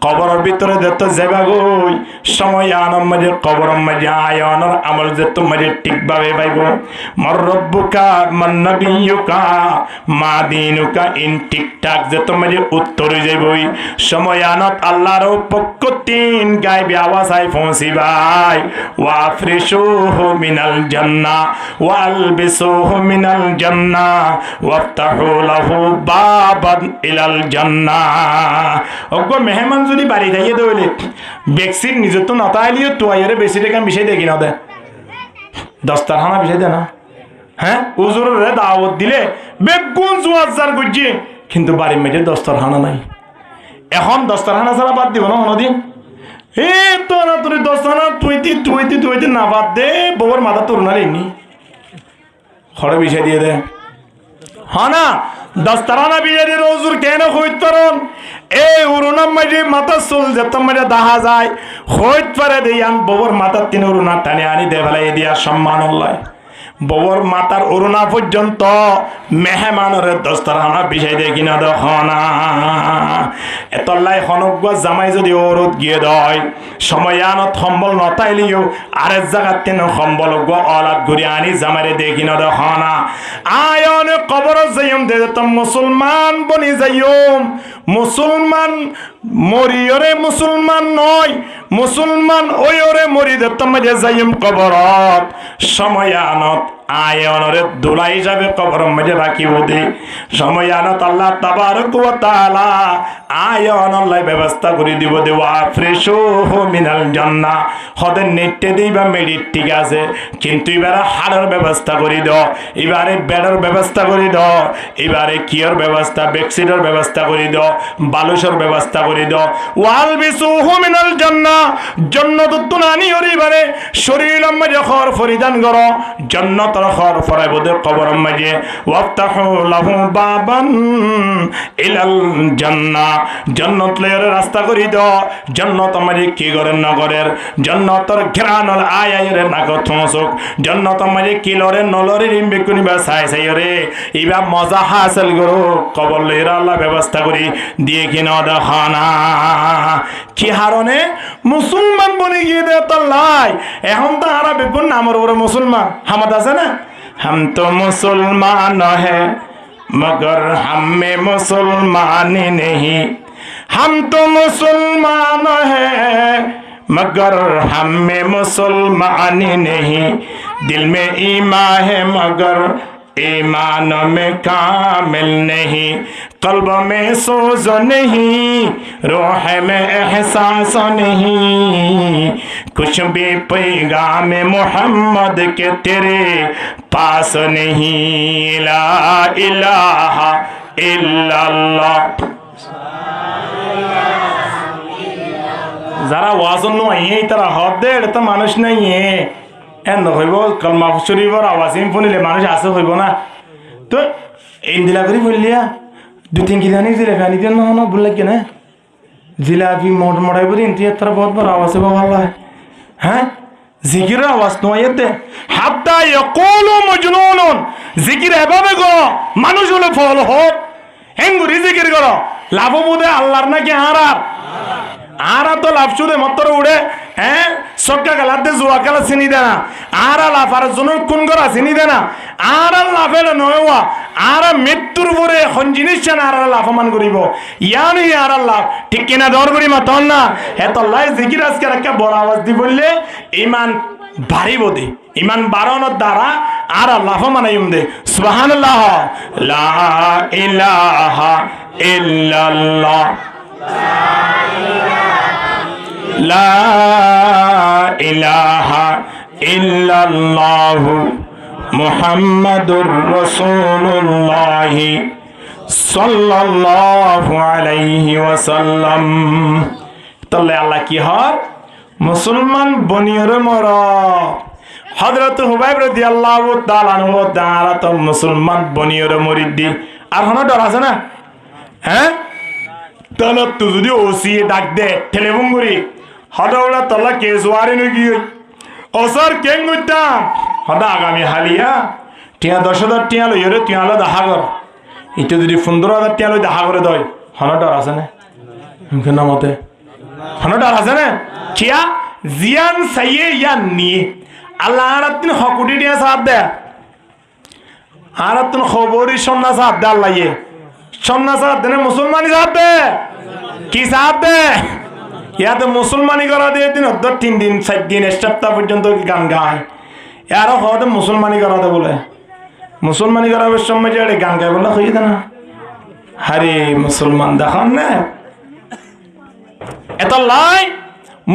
কবরের ভিতরে যত যাবা গই সময় আনম মাঝে কবরের মাঝে আয়নের আমল যে তোমার ঠিকভাবে পাইব মর রব্বুকা মান নবিয়ুকা মা দিনুকা ইন ঠিকঠাক যে তোমার উত্তর যাইবই সময় আনত আল্লাহর পক্ষ তিন গায়বে আওয়াজ আই পৌঁছিবাই ওয়া ফ্রিশুহু মিনাল জান্নাহ ওয়া আলবিসুহু মিনাল জান্নাহ ওয়াফতাহু লাহু বাবান ইলাল জান্নাহ ওগো মেহমান যদি বাড়ি যাইয়ে দইলে বেক্সির নিজে তো নতাইলিও তো আইরে বেশি টাকা বিষয় দেখি না দে দস্তারখানা বিষয় দে না হ্যাঁ হুজুরের দাওয়াত দিলে বেগুন জোয়াজার গজ্জি কিন্তু বাড়ির মেজে দস্তারখানা নাই এখন দস্তারখানা ছাড়া বাদ দিব না কোনদিন এ তো না তোর দস্তারখানা তুইতি না বাদ দে বউর মাথা তোর না রেনি খড়ে বিষয় দিয়ে দে হ্যাঁ না দস্তারখানা বিষয় দিয়ে হুজুর কেন হইত পারন এই উরুনার মাঝে মাথা চুল যেত মাঝে দেখা যায় হইত পারে দিয়ান বউর মাথার 3 উরুনা টানে আনি দে ফেলাই দিয়া সম্মান লয় বউর মাথার উরুনা পর্যন্ত মেহমানের দস্তারখানা বিষয় দিয়ে কিনা দখনা এতলাই হনজ্ঞ জামাই যদি ওরত গিয়ে দয় সময়ানত সম্বল নতাইলিও আরেক জায়গার 3 সম্বল অলাদ ঘুরে আনি জামাইরে দিয়ে কিনা দখনা আয়ন কবর যাইম দে মুসলমান বনি যাইম মুসলমান মরিয়রে মুসলমান নয় মুসলমান ওইরে মরি দত্তম যাইম কবরত সময়ানত আয়নরে দুলা হিসাবে কবর মধ্যে রাখিব দে সময়ানত আল্লাহ তাবারক ওয়া তাআলা আয়ন আল্লাহ ব্যবস্থা করে দিব দে ওয়া ফ্রেশুহু মিনাল জান্নাহ হদের নেটে দিবা মেডিট ঠিক আছে কিন্তু এবারে হাড়ের ব্যবস্থা করে দাও এবারে বেডের ব্যবস্থা করে দাও এবারে কিয়র ব্যবস্থা বেডশিটের ব্যবস্থা করে দাও বালুসের ব্যবস্থা করে দাও ওয়াল বিসুহু মিনাল জান্নাহ জান্নাত তুনানি হরিবারে শরীরের মাঝে খর পরিধান করো জান্নাতের খর পরাইব দে কবরের মাঝে ওয়াফতাহু লাহু বাবান ইলাল জান্নাহ জান্নাত লয়ের রাস্তা করি দাও জান্নাত মাঝে কি করেন না করেন জান্নাতের ঘ্রাণল আয় আয় রে নাক থমসক জান্নাত মাঝে কি লরে নলরে রিমবে কুনিবা সাই সাই রে ইবা মজা হাসিল করো কবর লয়ের আল্লাহ ব্যবস্থা করি দিয়ে কিনা দেখানা কি হারনে মুসলমান বনে গিয়ে দে তাল্লাই এখন তো আরা বেগুন নামের উপরে মুসলমান হামাদ আছে না हम तो मुसलमान है मगर हम में मुसलमान नहीं हम तो मुसलमान है मगर हम में मुसलमान नहीं दिल में ईमान है मगर ईमान में कामिल नहीं कल्ब में सोज नहीं रूह में एहसास नहीं कुछ भी पैगाम मोहम्मद के तेरे पास नहीं ला इलाहा इल्लल्लाह যারা ওয়াজন নয় তারা হদ দে এটা তো মানুষ নাই এন হইব কলমা শরীফর আওয়াজ শুনিলে মানুষ আছে হইব না তো ইন্দিলা করে বললিয়া দু তিন কিলো আনি জিলাপি আনি দিয়ে না ভুল লাগে না জিলাপি মোটাই বলি ইন্তি তারা বহুত বড় আওয়াজ হবে ভালো হয় হ্যাঁ জিকিরের আওয়াজ নয় এতে হাত্তা ইয়াকুলু মাজনুনুন জিকির এভাবে করো মানুষ হলে ফল হোক হেঙ্গুরি জিকির করো লাভ বুদে আল্লাহর নাকি আরা তো লাভ শুধু মাত্র উড়ে হ্যাঁ সক্কা গালাতে জুয়া কালা চিনি দে না আরা লাভ আর জন কোন করা চিনি দে না আর লাভের নয় আর মৃত্যুর পরে এখন জিনিস আর লাভমান করিব ইয়ানি আর লাভ ঠিক কিনা দর করি মাতন না এত লাই জিকির আজকে একটা বড় আওয়াজ দি বললে ইমান বাড়িব দে ইমান বাড়ানোর দ্বারা আর লাভমান আইম দে সুবহানাল্লাহ লা ইলাহা ইল্লাল্লাহ লা ইলাহা ইল্লাল্লাহ মুহাম্মাদুর রাসূলুল্লাহ সাল্লাল্লাহু আলাইহি ওয়াসাল্লাম তাহলে আল্লাহ কি হয় মুসলমান বনিয়র মর হযরত হুবাইব রাদিয়াল্লাহু তাআলা আনহু দ্বারা তো মুসলমান বনিয়র মরিদি আর হন ডর আছে না হ্যাঁ তাহলে তুই যদি ওসি ডাক দে টেলিফোন করি হঠাৎ তাহলে কেস ওয়ারি নাকি ওসার কেন করতাম হঠাৎ আগামী হালিয়া টিয়া 10,000 টিয়া লই রে তুই আলো দেখা কর এটা যদি 15,000 টিয়া লই দেখা করে দয় হন ডর আছে না কেন মতে হন ডর আছে না কিয়া জিয়ান সাইয়ে ইয়ান নিয়ে আল্লাহ আরাতিন হকুটি টিয়া সাথ দে আরাতিন খবরি সন্না সাথ দে আল্লাহ ইয়ে সন্না সাথ দে মুসলমানি সাথ দে কি সাথ দে ইয়াতে মুসলমানি করা দিয়ে দিন 3 দিন 4 দিন সপ্তাহ পর্যন্ত গান গায় আরো হতে মুসলমানি করাতে বলে মুসলমানি করার সময় যে গান গায় বলে হয়ে না হারে মুসলমান দেখান না এত লাই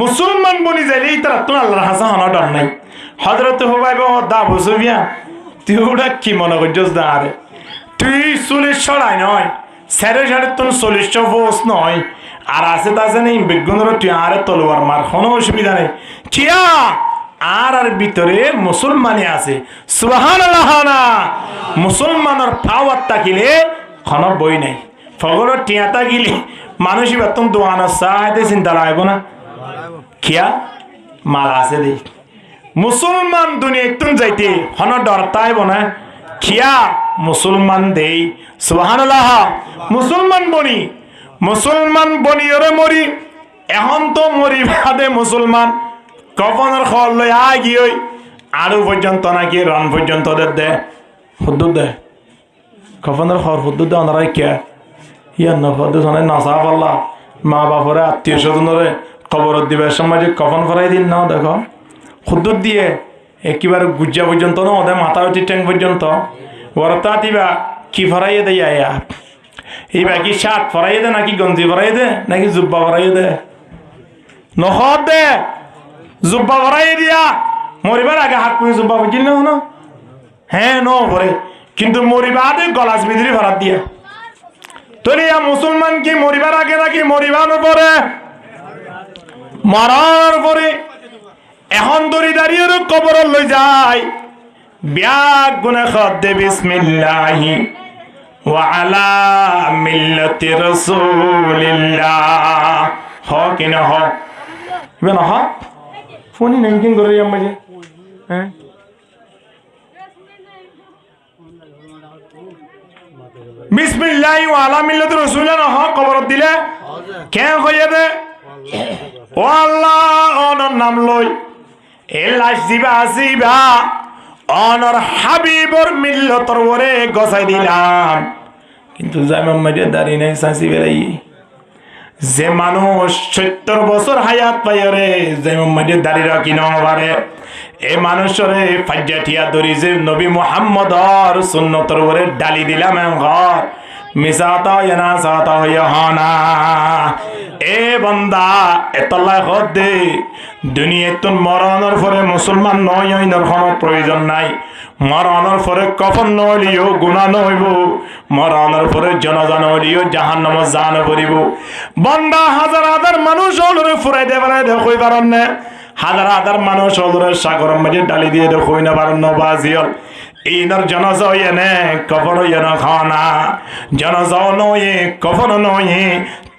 মুসলমান বনি যাইলে তারা তো আল্লাহর হাসা হনা ডর নাই হযরত হুবাইব দা বুঝবিয়া তুই ওটা কি মনে করছিস দা আরে তুই 40 ছড়াই নয় 4.5 টন 40 ফোর্স নয় আর আছে তাছে নেই বেগুনের তুই আরে তলোয়ার মার কোনো অসুবিধা নেই কিয়া আর ভিতরে মুসলমানি আছে সুবহানাল্লাহ না মুসলমানের পাওয়ার তাকিলে কোনো বই নাই ফগর টিয়া তাকিলে মানুষই বেতন দোয়ানো চাইতে চিন্তা লাগবে না কিয়া মাল আছে দে মুসলমান দুনিয়া একটু যাইতে হন ডর তাইব না কিয়া মুসলমান দেই সুবহানাল্লাহ মুসলমান বনি ওরে মরি এখন তো মরি বাদে মুসলমান কফনের খল লই আগি ওই আরো পর্যন্ত নাকি রান পর্যন্ত দে হুদ্দুদ দে কফনের খর হুদ্দুদ দে অনারাই কে ইয়ার নফদ শোনে নাসা পাল্লা মা বাপরে আত্মীয় স্বজনরে খবর দিবে সময় যে কফন ফরাই দিন না দেখো হুদ্দুদ দিয়ে একেবারে গুজ্জা পর্যন্ত না ওদের মাথা উঠি ট্যাং পর্যন্ত ওরতা দিবা কি ফরাইয়ে দেয় আয়া এই বাকি শার্ট ফরাইয়ে দে নাকি গঞ্জি ফরাই দে নাকি জুব্বা ফরাইয়ে দে নহদ দে জুব্বা ফরাইয়ে দিয়া মরিবার আগে হাত পুয়ে জুব্বা বুঝিল না হনো হ্যাঁ ন ভরে কিন্তু মরিবাদে গলাস বিদ্রি ফরাত দিয়া তোরে মুসলমান কি মরিবার আগে নাকি মরিবার পরে মরার পরে এখন দড়ি দাঁড়িয়ে কবর লই যায় ব্যাগ গুনে খদ্দে বিসমিল্লাহি ওয়া আলা মিল্লাতি রাসূলিল্লাহ হ কিনা হ ইবেন হ ফোনি নাঙ্কিং করে আমাজে হ্যাঁ বিসমিল্লাহি ওয়া আলা মিল্লাতি রাসূলিল্লাহ হ কবর দিলে কে কইয়া দে ও আল্লাহ অনর নাম লই এ লাশ দিবা আসিবা অনর হাবিবর মিল্লতর ওরে গসাই দিলাম কিন্তু জাইমাম মাইরে দাড়ি নাই সাসি বেলাই যে মানুষ 70 বছর হায়াত পাইরে জাইমাম মাইরে দাড়ি রাখি না পারে এই মানুষরে ফাজ্জাটিয়া দরি যে নবী মুহাম্মদর সুন্নতর ওরে ডালি দিলাম ঘর মিসাতা ইয়ানা সাতা ইয়াহানা এ বান্দা এতলা হদে দুনিয়াতুন মরণের পরে মুসলমান নয় হইনর কোনো প্রয়োজন নাই মরণের পরে কফন নলিও গুনাহ নইব মরণের পরে জানাজা নলিও জাহান্নামে জান পড়িব বান্দা হাজার হাজার মানুষ ওলরে ফুরাই দেবারে দেখই পারন না হাজার হাজার মানুষ ওলরে সাগরের মাঝে ডালি দিয়ে দেখই না পারন না বাজিল ইনর জানাজা হইনে কফন হইনা খানা জানাজা নয় কফন নয়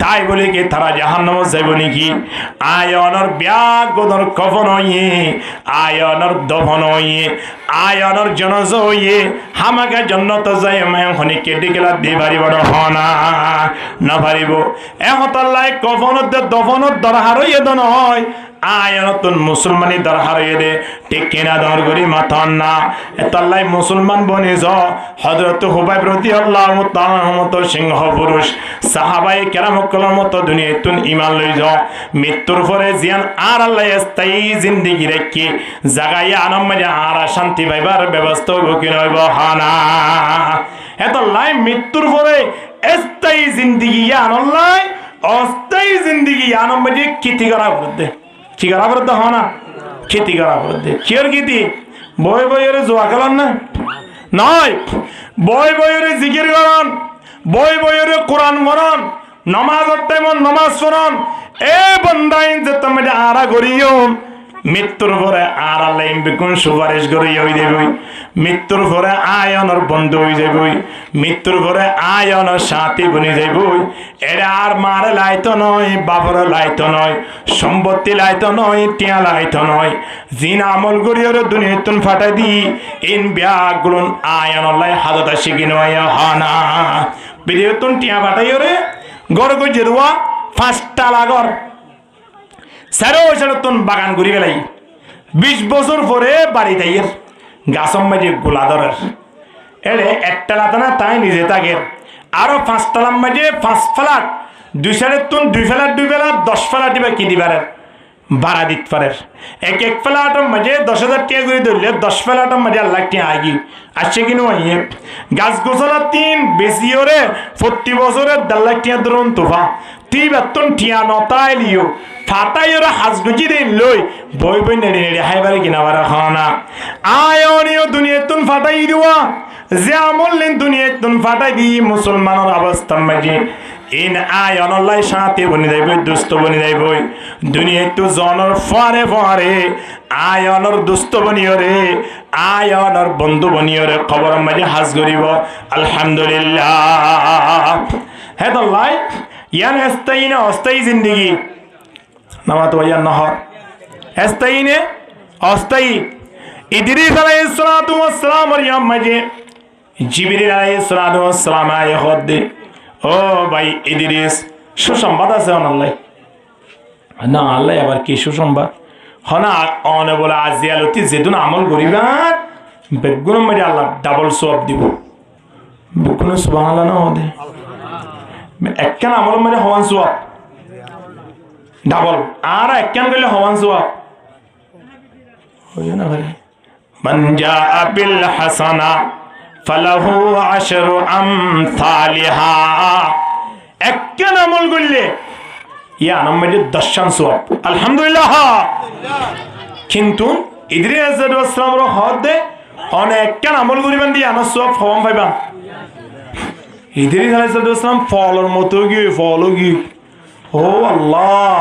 তাই বলে কি তারা জাহান্নামে যাইব নাকি আয়নর ব্যাগর কফন হইয়ে আয়নর দফন হইয়ে আয়নর জানাজা হইয়ে হামাকে জান্নাত যাই আমি কেটে গেলা দি পারিব না না পারিব এহতাল্লাই কফনত দফনত দরহার হইয়ে দন হয় আয়নতুন মুসলমানি দরহার হইয়ে দে ঠিক কিনা দর করি মাথান না এতাল্লাই মুসলমান বনে য হযরত হুবাইব রাদিয়াল্লাহু তাআলা মতো সিংহ পুরুষ সাহাবায়ে কেরাম কলম মতো দুনিয়াতুন ঈমান লই য মৃত্যুর পরে জিয়ান আর আল্লাহ স্থায়ী জিন্দেগি রাখি জাগায় আনম মাঝে আর শান্তি পাইবার ব্যবস্থা হইব কি নইব হানা এতাল্লাই মৃত্যুর পরে স্থায়ী জিন্দেগি আনল্লাই অস্থায়ী জিন্দেগি আনম মাঝে কিতি করা বলতে কি করা বলতে হনা খেতি করা বলতে কিয়র কিতি বই বইরে জোয়া খেলান না নয় বই বইরে জিকির করন বই বইরে কোরআন মরণ নামাজের টাইম নামাজ পড়ন এ বান্দাইন যে তুমি আরা করিও মৃত্যুর পরে আর আল্লাহ বিকুন সুপারিশ করে হই দেবই মৃত্যুর পরে আয়নর বন্ধু হই যাবই মৃত্যুর পরে আয়নর সাথী বনি যাবই এরা আর মার লাইতো নয় বাবার লাইতো নয় সম্পত্তি লাইতো নয় টিয়া লাইতো নয় জিন আমল করিওর দুনিয়াতুন ফাটাই দি ইন ব্যাগুন আয়নল্লাই হাজত শিখি নয় হানা বিদেতুন টিয়া ফাটাইওরে গড় গই জেরুয়া 5টা লাগর সারো সারতুন বাগান ঘুরি গেলাই 20 বছর পরে বাড়ি তাইয়ের গাছম মাঝে গোলা ধরের এলে একটা লাতানা তাই নিজে থাকের আরো 5টা লাম মাঝে 5 ফ্ল্যাট 2 সালের তুন 2 ফ্ল্যাট 2 ফ্ল্যাট 10 ফ্ল্যাট দিবা কি দিবারের ভাড়া দিত পারের এক ফ্ল্যাটের মাঝে 10,000 টাকা করে ধরলে 10 ফ্ল্যাটের মাঝে আল্লাহ টাকা আগি আসছে কিনো আইয়ে গাছ গোছলা 3 বেশি ওরে প্রতি বছরে 1.5 লাখ টাকা ধরুন তোফা তুই বেতন ঠিয়া নতাই লিও ফাটাই ওরা হাজগুজি দিন লই বই বই নেড়ে নেড়ে হাইবারে কিনা বারা খানা আয়নিও দুনিয়াতুন ফাটাই দিওয়া যে আমল লেন দুনিয়াতুন ফাটাই দি মুসলমানের অবস্থা মাঝে ইন আয়নল্লাই সাথে বনি যাইব দুস্থ বনি যাইব দুনিয়াতু জনর ফারে ফারে আয়নর দুস্থ বনিও রে আয়নর বন্ধু বনিও রে খবর মাঝে হাজ করিব আলহামদুলিল্লাহ হেদল্লাই ইয়ান স্থায়ী না অস্থায়ী জিন্দগি নামাত ওয়ান নহর স্থায়ী নে অস্থায়ী ইদ্রিস আলাইহিস সালাতু ওয়াস সালাম মারইয়াম মাঝে জিবরিল আলাইহিস সালাতু ওয়াস সালাম আয়ে হদ্দে ও ভাই ইদ্রিস সুসংবাদ আছে আল্লাহ না আল্লাহ আবার কি সুসংবাদ হনা অনে বলে আজিয়ালতি যেদিন আমল করিবা বেগুন মাঝে আল্লাহ ডাবল সওয়াব দিব বেগুন সুবহানাল্লাহ না হদে একখান আমল মাঝে হওয়ান সওয়াব ডাবল আর একখান কইলে হওয়ান সওয়াব হইছে না ভাই মান জাআ বিল হাসানা ফালাহু আশরু আমসালিহা একখান আমল করলে ইয়া নামে 10 সওয়াব আলহামদুলিল্লাহ কিন্তু ইদ্রিস আলাইহিস সালামের হদে অনেকখান আমল করিবেন দি আনা সওয়াব হওয়ান পাইবা ইদ্রিস আলাইহিস সালাম ফলর মতো গিয়ে ফলো গিয়ে ও আল্লাহ,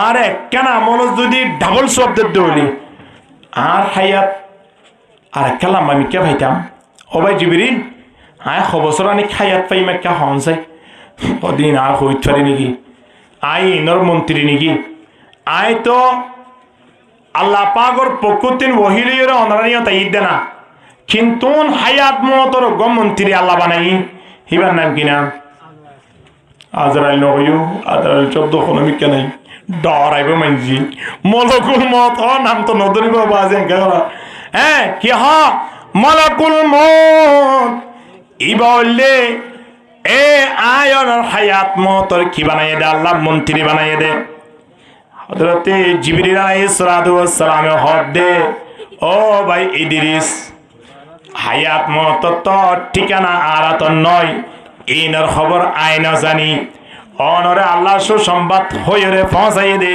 আর একখান আমল যদি ডাবল শব্দের দৌলি আর হায়াত আর একটা লম্বা মিকা ভাইতাম। ও ভাই জিবরিল, আয় খবসর আনি হায়াত পাই মেকা হন চাই ওদিন আর হইতে পারি নাকি? আই ইনর মন্ত্রী নাকি? আয় তো আল্লাহ পাগর পকুতিন ওহিলিয়র অনারানিও তাই দে না, কিন্তু হায়াত মতর গম মন্ত্রী আল্লাহ বানাই হিবার নাম কিনা আজরাইল নয়ু আজরাইল শব্দ কোনো মিকা নাই ডরাইব মানজি মলকুল মত নাম তো নদরিব বাজে গেলা। হ্যাঁ কি হ মলকুল মত ই বললে এ আয়নের হায়াত মতর কি বানাই দে আল্লাহ মন্ত্রী বানাই দে। হযরতে জিবরিল আলাইহিস সালাতু ওয়াস সালামে হদ দে ও ভাই ইদ্রিস, হায়াত মত তো ঠিকানা আরাত নয়, ইনর খবর আইনা জানি অনরে আল্লাহ সুসংবাদ হইরে পৌঁছাই দে।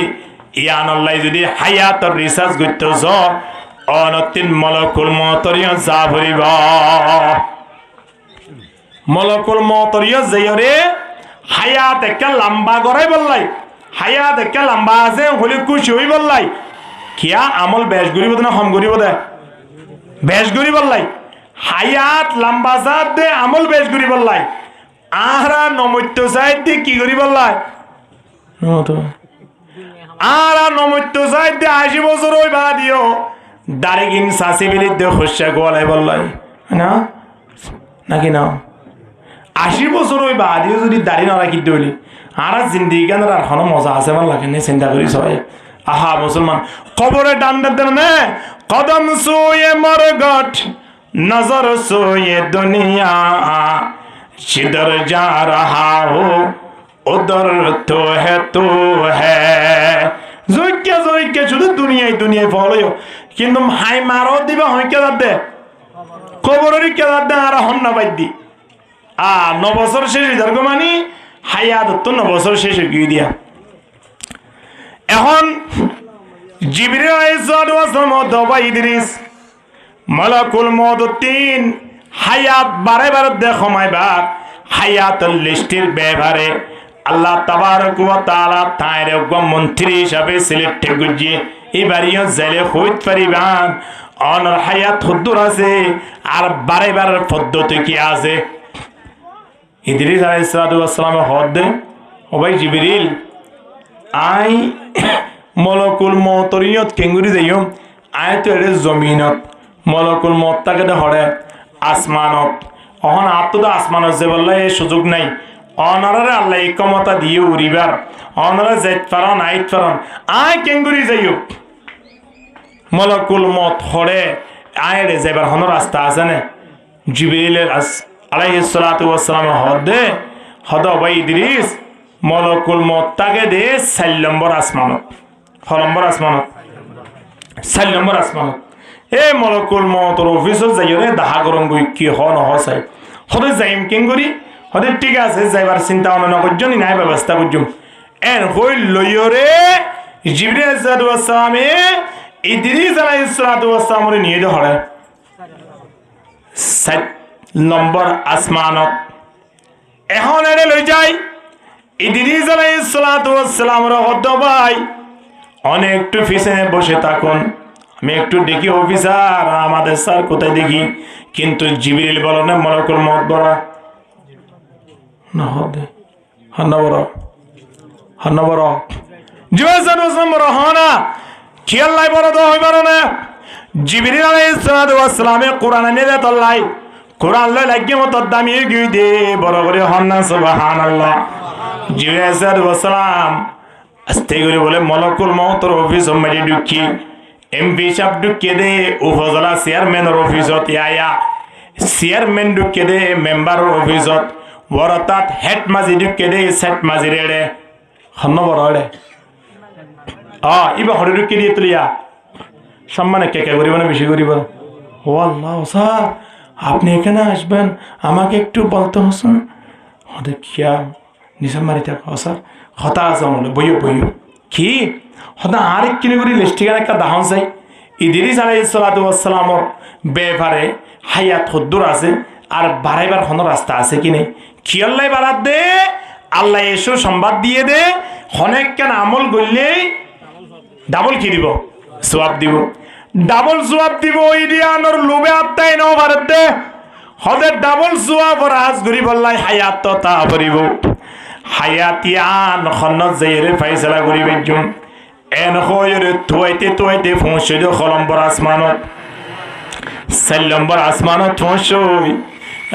ইয়ানল্লাই যদি হায়াতর রিসার্চ করতেছ অনতিন মলকুল মতরিয় যা ভরিব, মলকুল মতরিয় যাইরে হায়াত একটা লম্বা গড়াই বললাই, হায়াত একটা লম্বা আছে হলে খুশি হই বললাই। কিয়া আমল বেশ গরিব না হম গরিব দে? বেশ গরিব বললাই। হায়াত লম্বা জাত দে আমল বেশ গরিব বললাই। আহরা নমত্য সাহিত্য কি করি বললাই? আরা নমত্য সাহিত্য 80 বছর ওই বা দিও দারিগিন সাসি বিলিত খুশা গোলাই বললাই না নাকি না? 80 বছর ওই বা দিও যদি দাড়ি না রাখি দিলি আর জিন্দিগি কেন আর কোনো মজা আছে ভাল লাগে না? চিন্তা করি সবাই। আহা মুসলমান কবরে ডান দেন না, কদম সোয়ে মরগট নজর সোয়ে দুনিয়া, जिधर जा रहा हो उधर तो है জয়কে শুধু দুনিয়ায় ফলো কিন্তু হাই মারো দিবা হয় কে দে কবরের কে দে আর হন্না বাইদি 9 বছর শেষ দীর্ঘ মানি হায়াত তো 9 বছর শেষ গিয়ে দিয়া। এখন জিবরিল আলাইহিস সালাম দবা ইদ্রিস মালাকুল মউত 3 হায়াত বারে বারে দেখমাইবার হায়াতুল লিস্টের ব্যাপারে আল্লাহ তাবারক ওয়া তাআলা তাইরে গম মন্ত্রী হিসাবে সিলেক্ট গুজি এবারিও জেলে হইত পারিবান অনর হায়াত হুদুর আছে আর বারে বারে পদ্ধতি কি আছে। ইদ্রিস আলাইহিস সালাম হদ ও ভাই জিবরিল আই মলকুল মউতরিয়ত কেঙ্গুরি যাইও আয় তো এর জমিনত মলকুল মউত তাকে হড়ে আসমানত অহন আত্মদা আসমানত যে বললে এই সুযোগ নাই অনারে আল্লাহ এই ক্ষমতা দিয়ে উড়িবার অনারে যাইত পারন আইত পারন আয় কেঙ্গুরি যাইও মলকুল মউত হড়ে আয়রে যাইবার হন রাস্তা আছে না? জিবরিল আলাইহিস সালাতু ওয়াস সালাম হদে হদ ভাই ইদ্রিস মলকুল মউত তাকে দে 4 নম্বর আসমানত, 4 নম্বর আসমানত, 4 নম্বর আসমানত এ মলকুল মউতর অফিসত যাইরে দাহা গরম গই কি হন হসাই হদে যাইম কেঙ্গুরি হদে ঠিক আছে যাইবার চিন্তা ভাবনা করজনি নাই ব্যবস্থা করজুম এন হই লইরে জিবরিল আলাইহিস সালামে ইদ্রিস আলাইহিস সালাম নিয়ে দে হড়ে 7 নম্বর আসমানত। এখন এনে লই যাই ইদ্রিস আলাইহিস সালাম হদ ভাই অনেক একটু পিছনে বসে থাকুন, আমি একটু দেখি অফিসার আমাদের স্যার কোথায় দেখি। কিন্তু জিবরিল বলো না মলকুল মউত বড় না হদে হন্না বড় হন্না বড় জিবরিল বড় হনা খেয়াল লাই বড় তো হইবার না। জিবরিল আলাইহিস সালামে কোরআন এনে দে তল্লাই কোরআন লই লাগি মত দামি গই দে বড় করে হন্না সুবহানাল্লাহ। জিবরিল আলাইহিস সালাম আস্তে করে বলে মলকুল মউতর অফিস মারি ঢুকি এমপি সাহেব ঢুকে দে উপজেলা চেয়ারম্যানের অফিসত আয়া চেয়ারম্যান ঢুকে দে মেম্বারের অফিসত বড়তাত হেড মাঝি ঢুকে দে সেট মাঝি রেড়ে হন্ন বড় রে ইবা হরে ঢুকে দিয়ে তুলিয়া সম্মানে কে করিব না বেশি করিব। ও আল্লাহ স্যার আপনি এখানে আসবেন আমাকে একটু বলতে হসুন হদে কিয়া নিশা মারি থাক স্যার হতা আছে বইও কি হদা আরেক কিনে করি লিস্টিকার একটা দাহন চাই ইদ্রিস আলাইহিস সালামর ব্যাপারে হায়াত হুদুর আছে আর বাড়াইবার কোনো রাস্তা আছে কি নেই? খিয়াল্লাই বাড়াত দে আল্লাহ এসো সংবাদ দিয়ে দে অনেক কেন আমল করলে ডাবল কি দিব সওয়াব দিব ডাবল সওয়াব দিব ইডিয়ানোর লোভে আত্মাই নাও ভারত দে হদে ডাবল সওয়াব রাজ গরি বললাই হায়াত তা ভরিব হায়াতিয়ান খন্নত যাইরে ফাইসলা করিবে জুম এন হয়রে তুইতে পৌঁছে দে খলম্বর আসমানত সাল্লাম্বর আসমানত পৌঁছই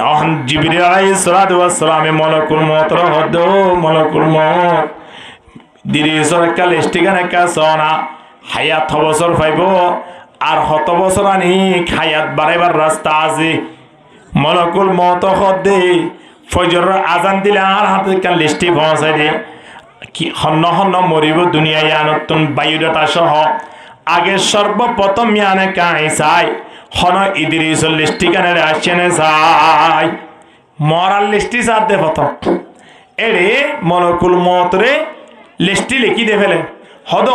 এখন জিবরিল আলাইহিস সালাতু ওয়াস সালামে মালাকুল মউত রহদ মালাকুল মউত দিরিসর কাল স্টিগানে কাসনা হায়াত বছর পাইব আর হত বছর আনি হায়াত বাড়াইবার রাস্তা আছে মালাকুল মউত হদে ফজরের আজান দিলে আর হাতে কাল লিস্টি পৌঁছাই দে কি হন্ন মরিব দুনিয়ায় নতুন বায়ুডাটা সহ আগে সর্বপ্রথম ইয়ানে কাই চাই হন ইদ্রিসুল লিস্টি কানে আসেনে চাই মরাল লিস্টি সাথে প্রথম এরে মলকুল মতরে লিস্টি লিখি দে ফেলে হদ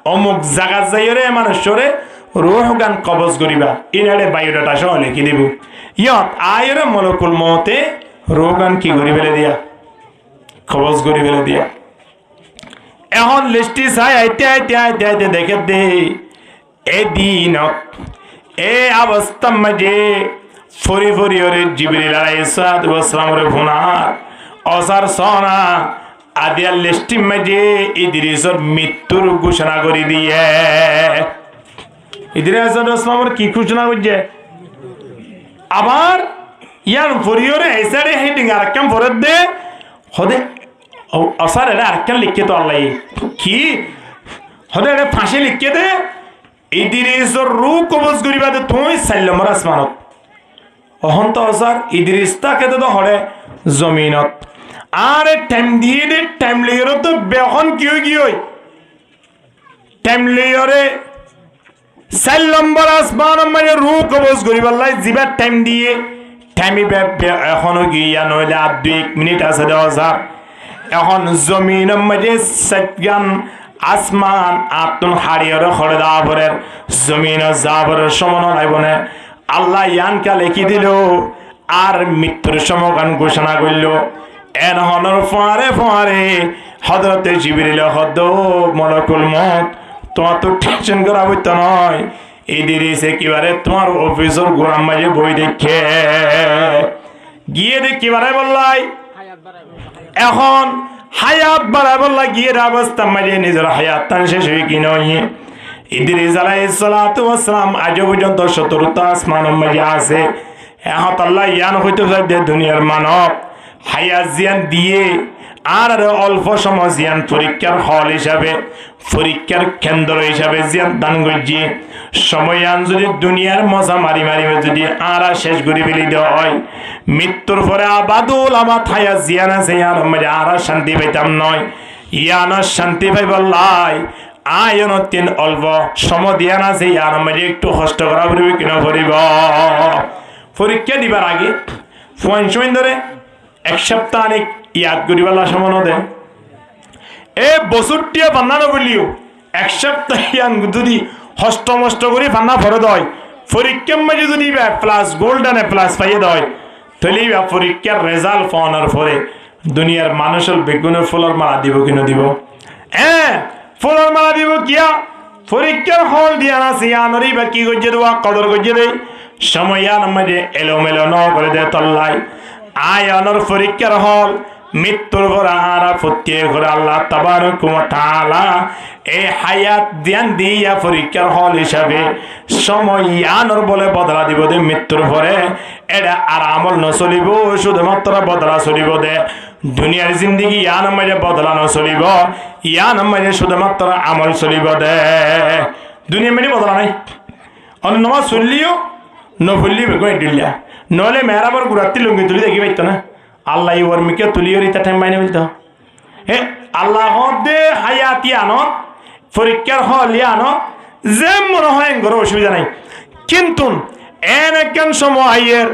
অমুক জায়গা যাইরে মানুষরে রুহ গান কবজ করিবা ইনারে বায়ুডাটা সহ লিখি দিব ইয়ত আয়রে মলকুল মতে রুহ গান কি করি ফেলে দিয়া কবজ করি ফেলে দিয়া এখন লিস্টি চাই আইতে দেখে দে এদিন এ অবস্থা মাঝে ফরি ওরে জিবরিল আলাইহিস সালাতু ওয়াস সালামের ফোনার অসার সোনা আদিয়াল লিস্টি মাঝে ইদ্রিসের মৃত্যুর ঘোষণা করে দিয়ে ইদ্রিস আলাইহিস সালামের কি ঘোষণা করছে আবার ইয়ার ফরিওরে এসারে হেডিং আর কেম ফরদ দে হদে অসার এরা আরেকখান লিখে তো আল্লাহ কি হদে এটা ফাঁসি লিখে দে ইদ্রিসর রু কবজ করিবা দে তুই সাল্লামর আসমানত অহন তো অসার ইদ্রিস তাকে তো হরে জমিনত আর টাইম দিয়ে দে টাইম লেয়ার তো বেখন কি হই টাইম লেয়ারে সাল্লামর আসমান মানে রু কবজ করিবা লাই জিবার টাইম দিয়ে টাইমি এখনো গিয়া নইলে আর 2 মিনিট আছে দে অসার এখন জমিন মাঝে সজ্ঞান আসমান আতুন হারিয়র খড়ে দাবরের জমিন জাবরের সমান লাইবনে আল্লাহ ইয়ানকা লিখি দিল আর মৃত্যুর সমাগান ঘোষণা করল এন হনর ফোয়ারে হযরতে জিবরিল হদ মালাকুল মউত তোমার তো টেনশন করা হইতো নয় ইদ্রিস একেবারে তোমার অফিসের গোলাম মাঝে বই দেখে গিয়ে দেখিবারে বললাই এখন হায়াত বাড়াবার লাগিয়ে অবস্থা মাঝে নিজের হায়াত তার শেষ হয়ে কি নয় ইদ্রিস আলাইহিস সালাতু ওয়াস সালাম আজ পর্যন্ত 17টা আসমানের মাঝে আছে এখন আল্লাহ ইয়ান হইতে চাইছে দুনিয়ার মানব হায়াত জিয়ান দিয়ে আর অল্প সময় জিয়ান পরীক্ষার হল হিসাবে পরীক্ষার কেন্দ্র হিসাবে জিয়ান দান করছি সময় আন যদি দুনিয়ার মজা মারি যদি আর শেষ করে ফেলি দেওয়া হয় মৃত্যুর পরে আবাদুল আমার থায়া জিয়ান আছে ইয়ান মানে আর শান্তি পাইতাম নয় ইয়ান শান্তি পাইবল্লাই আয়ন তিন অল্প সময় দিয়ান আছে ইয়ান মানে একটু কষ্ট করা পড়বে কিনা পড়িব পরীক্ষা দিবার আগে সময় ধরে এক সপ্তাহ অনেক ইয়াদ করিবার সময় দেয় এ বছরটিয়া বান্নানো বলিও এক সপ্তাহ ইয়ান যদি হষ্ট করে ফান্না ফরদ হয় পরীক্ষার মাঝে যদি প্লাস গোল্ডেন প্লাস পাইয়ে দেয় তাহলে পরীক্ষার রেজাল্ট পাওয়ানোর পরে দুনিয়ার মানুষের বেগুনের ফুলের মালা দিব কিনা দিব হ্যাঁ ফুলের মালা দিব কিয়া পরীক্ষার হল দিয়া না সিয়ানরি বা কি করছে দেওয়া কদর করছে দেয় সময় ইয়ান মাঝে এলোমেলো ন করে দেয় তল্লাই আয়নর পরীক্ষার হল মৃত্যুর পর আরা প্রত্যেক করে আল্লাহ তাবারক ওয়া তাআলা এই হায়াত ধ্যান দিয়া পরীক্ষার হল হিসাবে সময় ইয়ানোর বলে বদলা দিব দে মৃত্যুর পরে এটা আর আমল নচলিব শুধুমাত্র বদলা চলিব দে দুনিয়ার জিন্দগি ইয়ান মাঝে বদলা নচলিব ইয়ান মাঝে শুধুমাত্র আমল চলিব দে দুনিয়া মাঝে বদলা নাই অন্য নমাজ চললিও নফুল্লি বেগুন দিল্লা নহলে মেহরাবর গুড়াত্তি লুঙ্গি তুলি দেখি পাইতো না আল্লাহ ওর মিকে তুলিও রিতা টাইম বাইনে বলতো হে আল্লাহ দে হায়াতি আনত পরীক্ষার হল আনত যে মনে হয় ঘর অসুবিধা নাই কিন্তু এন একজন সময় আইয়ের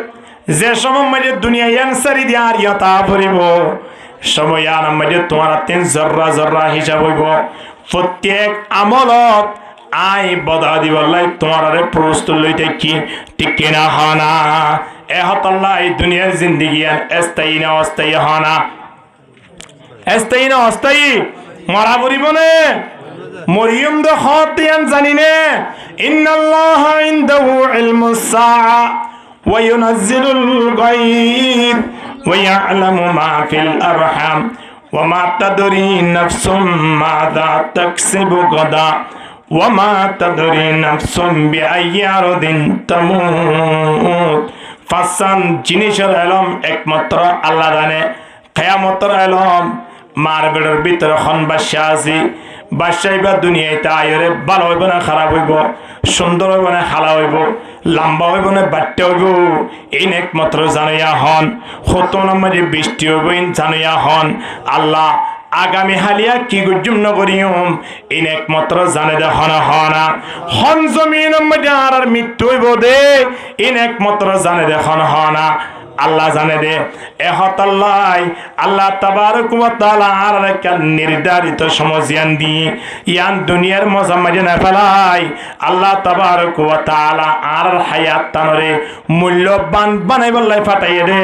যে সময় মাঝে দুনিয়া ইয়ানসারি দিয়ে আর ইয়তা পড়িব সময় আন মাঝে তোমার তিন জর্রা হিসাব হইব প্রত্যেক আমলত আই বদা দিবল্লাই তোমার আরে প্রস্তুত লইতে কি ঠিক কিনা হনা এ হতাল্লাহ এই দুনিয়ার জিন্দিগি স্থায়ী না অস্থায়ী হনা স্থায়ী না অস্থায়ী? মরা পড়িব নে? মরিয়ম দে হতিয়ান জানি নে ইন্নাল্লাহ ইনদাহু ইলমুস সাআ ওয়া ইউনাজ্জিলুল গায়ব ওয়া ইয়ালামু মা ফিল আরহাম ওয়া মা তাদরি নাফসুম মাযা তাকসিবু গাদা ওয়া মা তাদরি নাফসুম বিআইয়ি আরদিন তামুত। ফাসান জিনিসের ইলম একমাত্র আল্লাহ জানে। কিয়ামতের ইলম মার বেড়ের ভিতরে খন বাদশা আছে, বাদশাহ বা দুনিয়াতে আয়রে ভালো হইব না খারাপ হইব, সুন্দর হইব না খালা হইব, লম্বা হইব না বাট্টা হইব, এই একমাত্র জানাইয়া হন। হতো নামাজে বৃষ্টি হইব জানাইয়া হন। আল্লাহ আগামী হালিয়া কি গুজুম নগরিয়ম এই একমাত্র জানে দে হন হনা হন জমিন মধ্যে আর মৃত্যু হইব দে এই একমাত্র জানে দে হন হনা। আল্লাহ জানে দে এহতাল্লাই আল্লাহ তাবারক ওয়া তাআলা আর একটা নির্ধারিত সমজিয়ান দি ইয়ান দুনিয়ার মজা মাঝে না ফেলাই আল্লাহ তাবারক ওয়া তাআলা আর হায়াত তানরে মূল্যবান বানাই বললাই ফাটাইয়ে দে।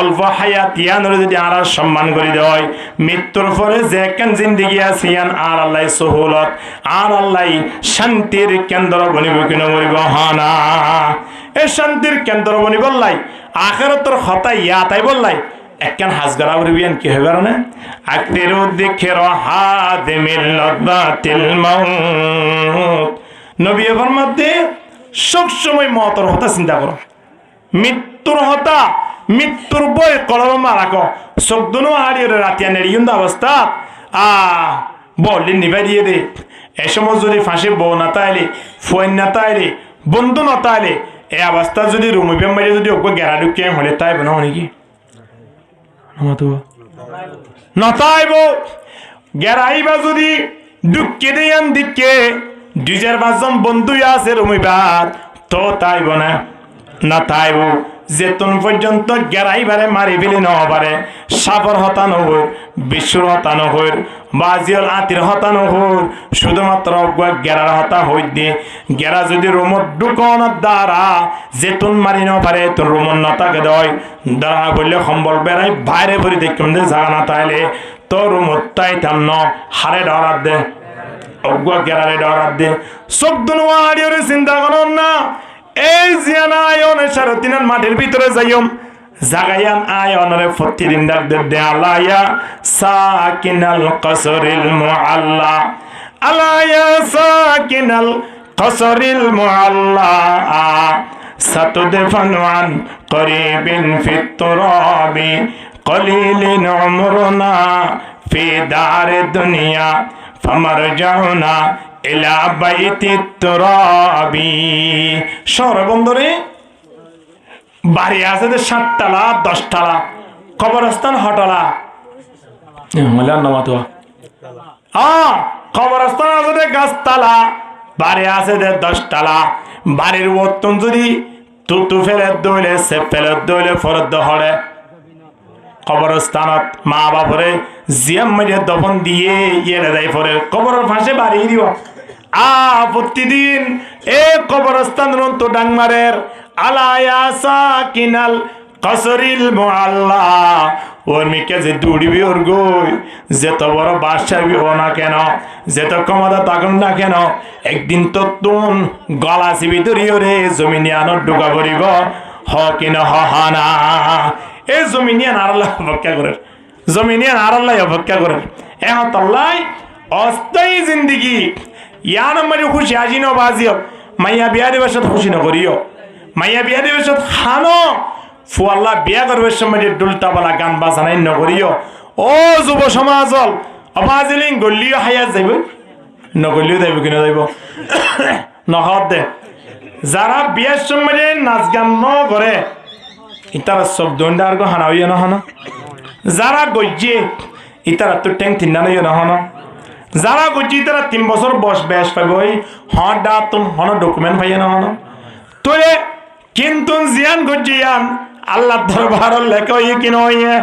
অল্প হায়াত ইয়ানরে যদি আর সম্মান করি দেয় মৃত্যুর পরে যে কেন জিন্দেগি আছে ইয়ান আর আল্লাহ সহুলত আর আল্লাহ শান্তির কেন্দ্র বনিব কিন বলিব হানা। এই শান্তির কেন্দ্র বনি বললাই আখিরাতের কথা ইয়া তাই বললাই একখান হাজগারা বলবিয়ান কি হবে না আখিরু যিকর হাদিমিল লাযাতিল মাউত। নবী ফরমাতে সব সময় মওতের কথা চিন্তা করো, মৃত্যুর কথা, মৃত্যুর বই কলম মারাকো সবদনো হারিয়ে রাতিয়া নেড়িয়ন্দা অবস্থা বললি নিভাই দিয়ে দে। এ সময় যদি ফাঁসে বউ না তাইলে ফোন না তাইলে বন্ধু না তাইলে এই অবস্থা যদি রুমিবেন বাইরে যদি ওকে গেরা ঢুকিয়ে হলে তাই না নাকি নতাইব গেরাইবা যদি ঢুকিয়ে দেয়ান দিকে 2-5 জন বন্ধু আছে রুমিবার তো তাইব না তাইব যেতন পর্যন্ত গেরাইবারে মারি ফেলে নেওয়া পারে সাপর হতানো হই বিশ্বর হতানো হই বাজিয়াল আতির হতানো হই শুধুমাত্র গেরার হতা হই দিয়ে গেরা যদি রোমত ঢুকানোর দ্বারা যেতন মারি নেওয়া পারে তোর রোমন নতাকে দেয় দ্বারা বললে সম্বল বেড়াই বাইরে ভরি দেখুন দে জাগা না তাইলে তোর রোমত তাইতাম ন হারে ডরার দে অজ্ঞা গেরারে ডরার দে সব দুনিয়ার চিন্তা করুন না। এই জিয়ানা আয়নের সারতিনার মাটির ভিতরে যাইম জাগায়ান আয়নরে প্রতিদিন ডাক দে আলায়া সাকিনাল কসরিল মুআল্লা আলায়া সাকিনাল কসরিল মুআল্লা সাতুদফানু আন করিবিন ফিত তুরাবি কলিলিন উমরুনা ফি দারে দুনিয়া ফামারজাউনা ইলা বাইতিত তুরাবি। শহর বন্দরে বাড়ি আছে 7 তলা 10 তলা কবরস্থান হটলা কবরস্থান আছে গাছতলা বাড়ি আছে 10 তলা বাড়ির বর্তন যদি তুতু ফেলে দইলে সে ফেলে দইলে ফরদ হরে কবরস্থানত মা বাপরে জিয়াম মেরে দফন দিয়ে ইয়ে দেয় পরে কবরের ফাঁসে বাড়িয়ে দিব প্রতিদিন এ কবরস্থান তো ডাংমারের আলায়া সাকিনাল কসরিল মুআল্লা ওর মিকে যে দৌড়িবি ওর গই যেত বড় বাদশাহী হো না কেন যেত ক্ষমতা থাকুন না কেন একদিন তো তুন গলা চিবি ধরিও রে জমিনে আনত ঢুকা পড়িব হ কিনা হনা। এই জমিনিয়ান আর আল্লাহ অপেক্ষা করে, জমিনিয়ান আর আল্লাহ অপেক্ষা করে। এখন তল্লাই অস্থায়ী জিন্দিগি ইয়ান মানে খুশি আজি ন বাজিও মাইয়া বিয়া দিবার সাথে খুশি নকরিও মাইয়া বিয়া দিবার সাথে খানো ফুয়াল্লা বিয়া করবার সময় ডুলতাবালা গান বাজানাই নকরিও। ও যুব সমাজল অবাজিলিং গলিও হায়াত যাইব নগলিও যাইব কিনা যাইব নহত দে যারা বিয়ার সময় নাচ গান ন করে ইতারা সব দন্ডার গো হানা হইয়া নহন যারা গজ্জে ইতারা তো ট্যাং তিন না নহন যারা গজ্জি তারা 3 বছর বয়স বেশ পাইব হন ডা তুমি হন ডকুমেন্ট পাইয়া নহন তোরে কিন্তু জিয়ান গজ্জিয়ান আল্লাহ দরবার লেখা হইয়া কিন হইয়া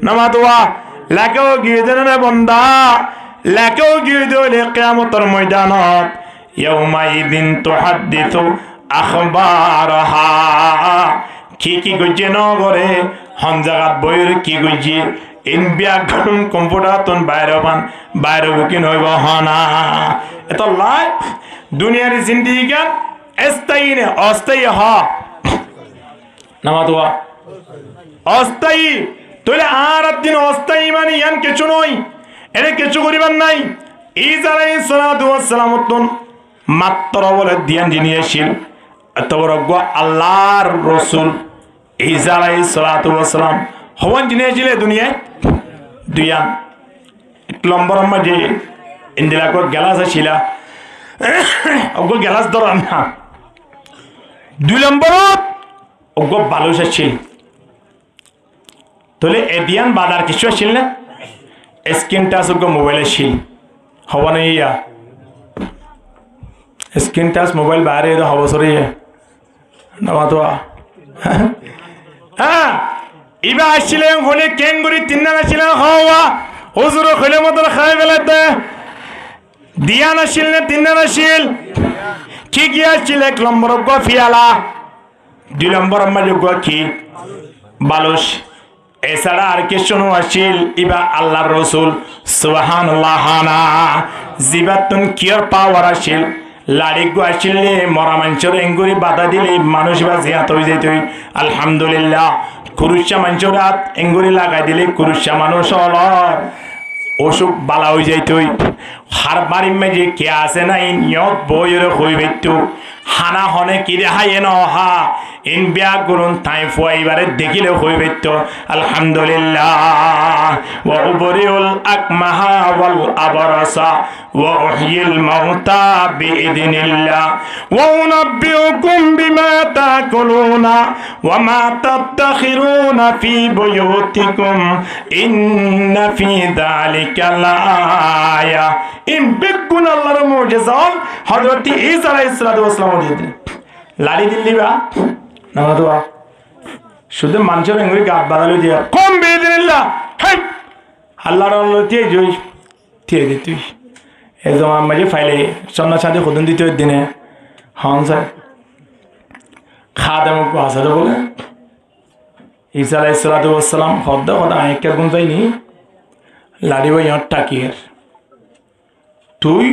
নামা দোয়া লেখাও গিয়ে দেন রে বন্দা লেখাও গিয়ে দিলে কিয়ামতের ময়দানত ইয়াউমাইদিন তুহাদ্দিসু আখবারহা কি কি গজ্জে ন করে হন জাগাত বইর কি গজ্জি ইনবিয়া গরম কম্পিউটার তুন বাইরে বুকিং হইব হনা এত লাই দুনিয়ার জিন্দিগান স্থায়ী নে অস্থায়ী হ নামাতুয়া অস্থায়ী তাহলে আর দিন অস্থায়ী মানে ইয়ান কিছু নয় এটা কিছু করিবার নাই ঈসা আলাইহিস সালাতু ওয়াস সালাম মাত্র বলে দিয়ান জিনিয়েছিল এত বড় আল্লাহর রাসূল ঈসা আলাইহিস সালাতু ওয়াস সালাম হওয়ান জিনিয়েছিল দুনিয়ায় দুইয়ান এক নম্বর মাঝে ইন্দিরা কো গ্লাস ছিল ওগো গ্লাস ধরান না দুই নম্বরত ওগো বালুস ছিল তাহলে এদিয়ান বাজার কিছু ছিল না স্ক্রিন টাচ ওগো মোবাইলে ছিল হওয়া নাই ইয়া স্ক্রিন টাচ মোবাইল বাইরে হওয়া সরি নামাতোয়া হ্যাঁ ইবা আসছিলেন হলে কেঙ্গুরি তিনজন আসছিলেন হওয়া হুজুর হলে মতন খাই বেলাতে দিয়ান আসছিল না তিনজন আসছিল কি কি আসছিল এক নম্বর গো ফিয়ালা দুই নম্বর মাঝে গো কি বালুস এছাড়া আর কিছু আসছিল ইবা আল্লাহর রাসূল সুবহানাল্লাহ না জিবাতুন কিয়ার পাওয়ার আসছিল লাড়ি গো আসলে মরা মানুষের এঙ্গুরি বাধা দিলে মানুষ বা জিয়াত হয়ে যেত আলহামদুলিল্লাহ কুরুষা মানুষের রাত এঙ্গুরি লাগাই দিলে কুরুষা মানুষ হল অসুখ বালা হয়ে যাইত হার বাড়ি মেজে কে আছে না ইয়ত বইয়ের হইবে তো হানা হনে কি রেহাই এন হা ইন বিয়া করুন তাই ফুয়াইবারে দেখিলে হইবে তো আলহামদুলিল্লাহ ওয়া উবরিউল আকমাহা ওয়াল আবরাসা ওয়া উহয়িল মাউতা বিইذنিল্লাহ ওয়া উনাব্বিউকুম বিমা তাকুলুনা ওয়া মা তাদাখিরুনা ফি বুয়ুতিকুম ইন্না ফি যালিকা লাআয়া ইন বিকুন আল্লাহর মুজিজা হযরত ঈসা আলাইহিস সালাম লাড়ি দিল্লিবা নামাদুয়া শুধু মানুষের এঙ্গুরি গাত বাদালো দিয়া কম বিইذنিল্লাহ হাই আল্লাহর অনুমতি জয় দিয়ে দে তুই এই জমা মাঝে ফাইলে সন্না সাথে খুদন দিতে দিনে হন স্যার খাদেম কো হাসারে বলে ঈসা আলাইহিস সালাম হদ্দা কথা আয়েকা গুন যায়নি লাড়ি ভাই আর টাকির তুই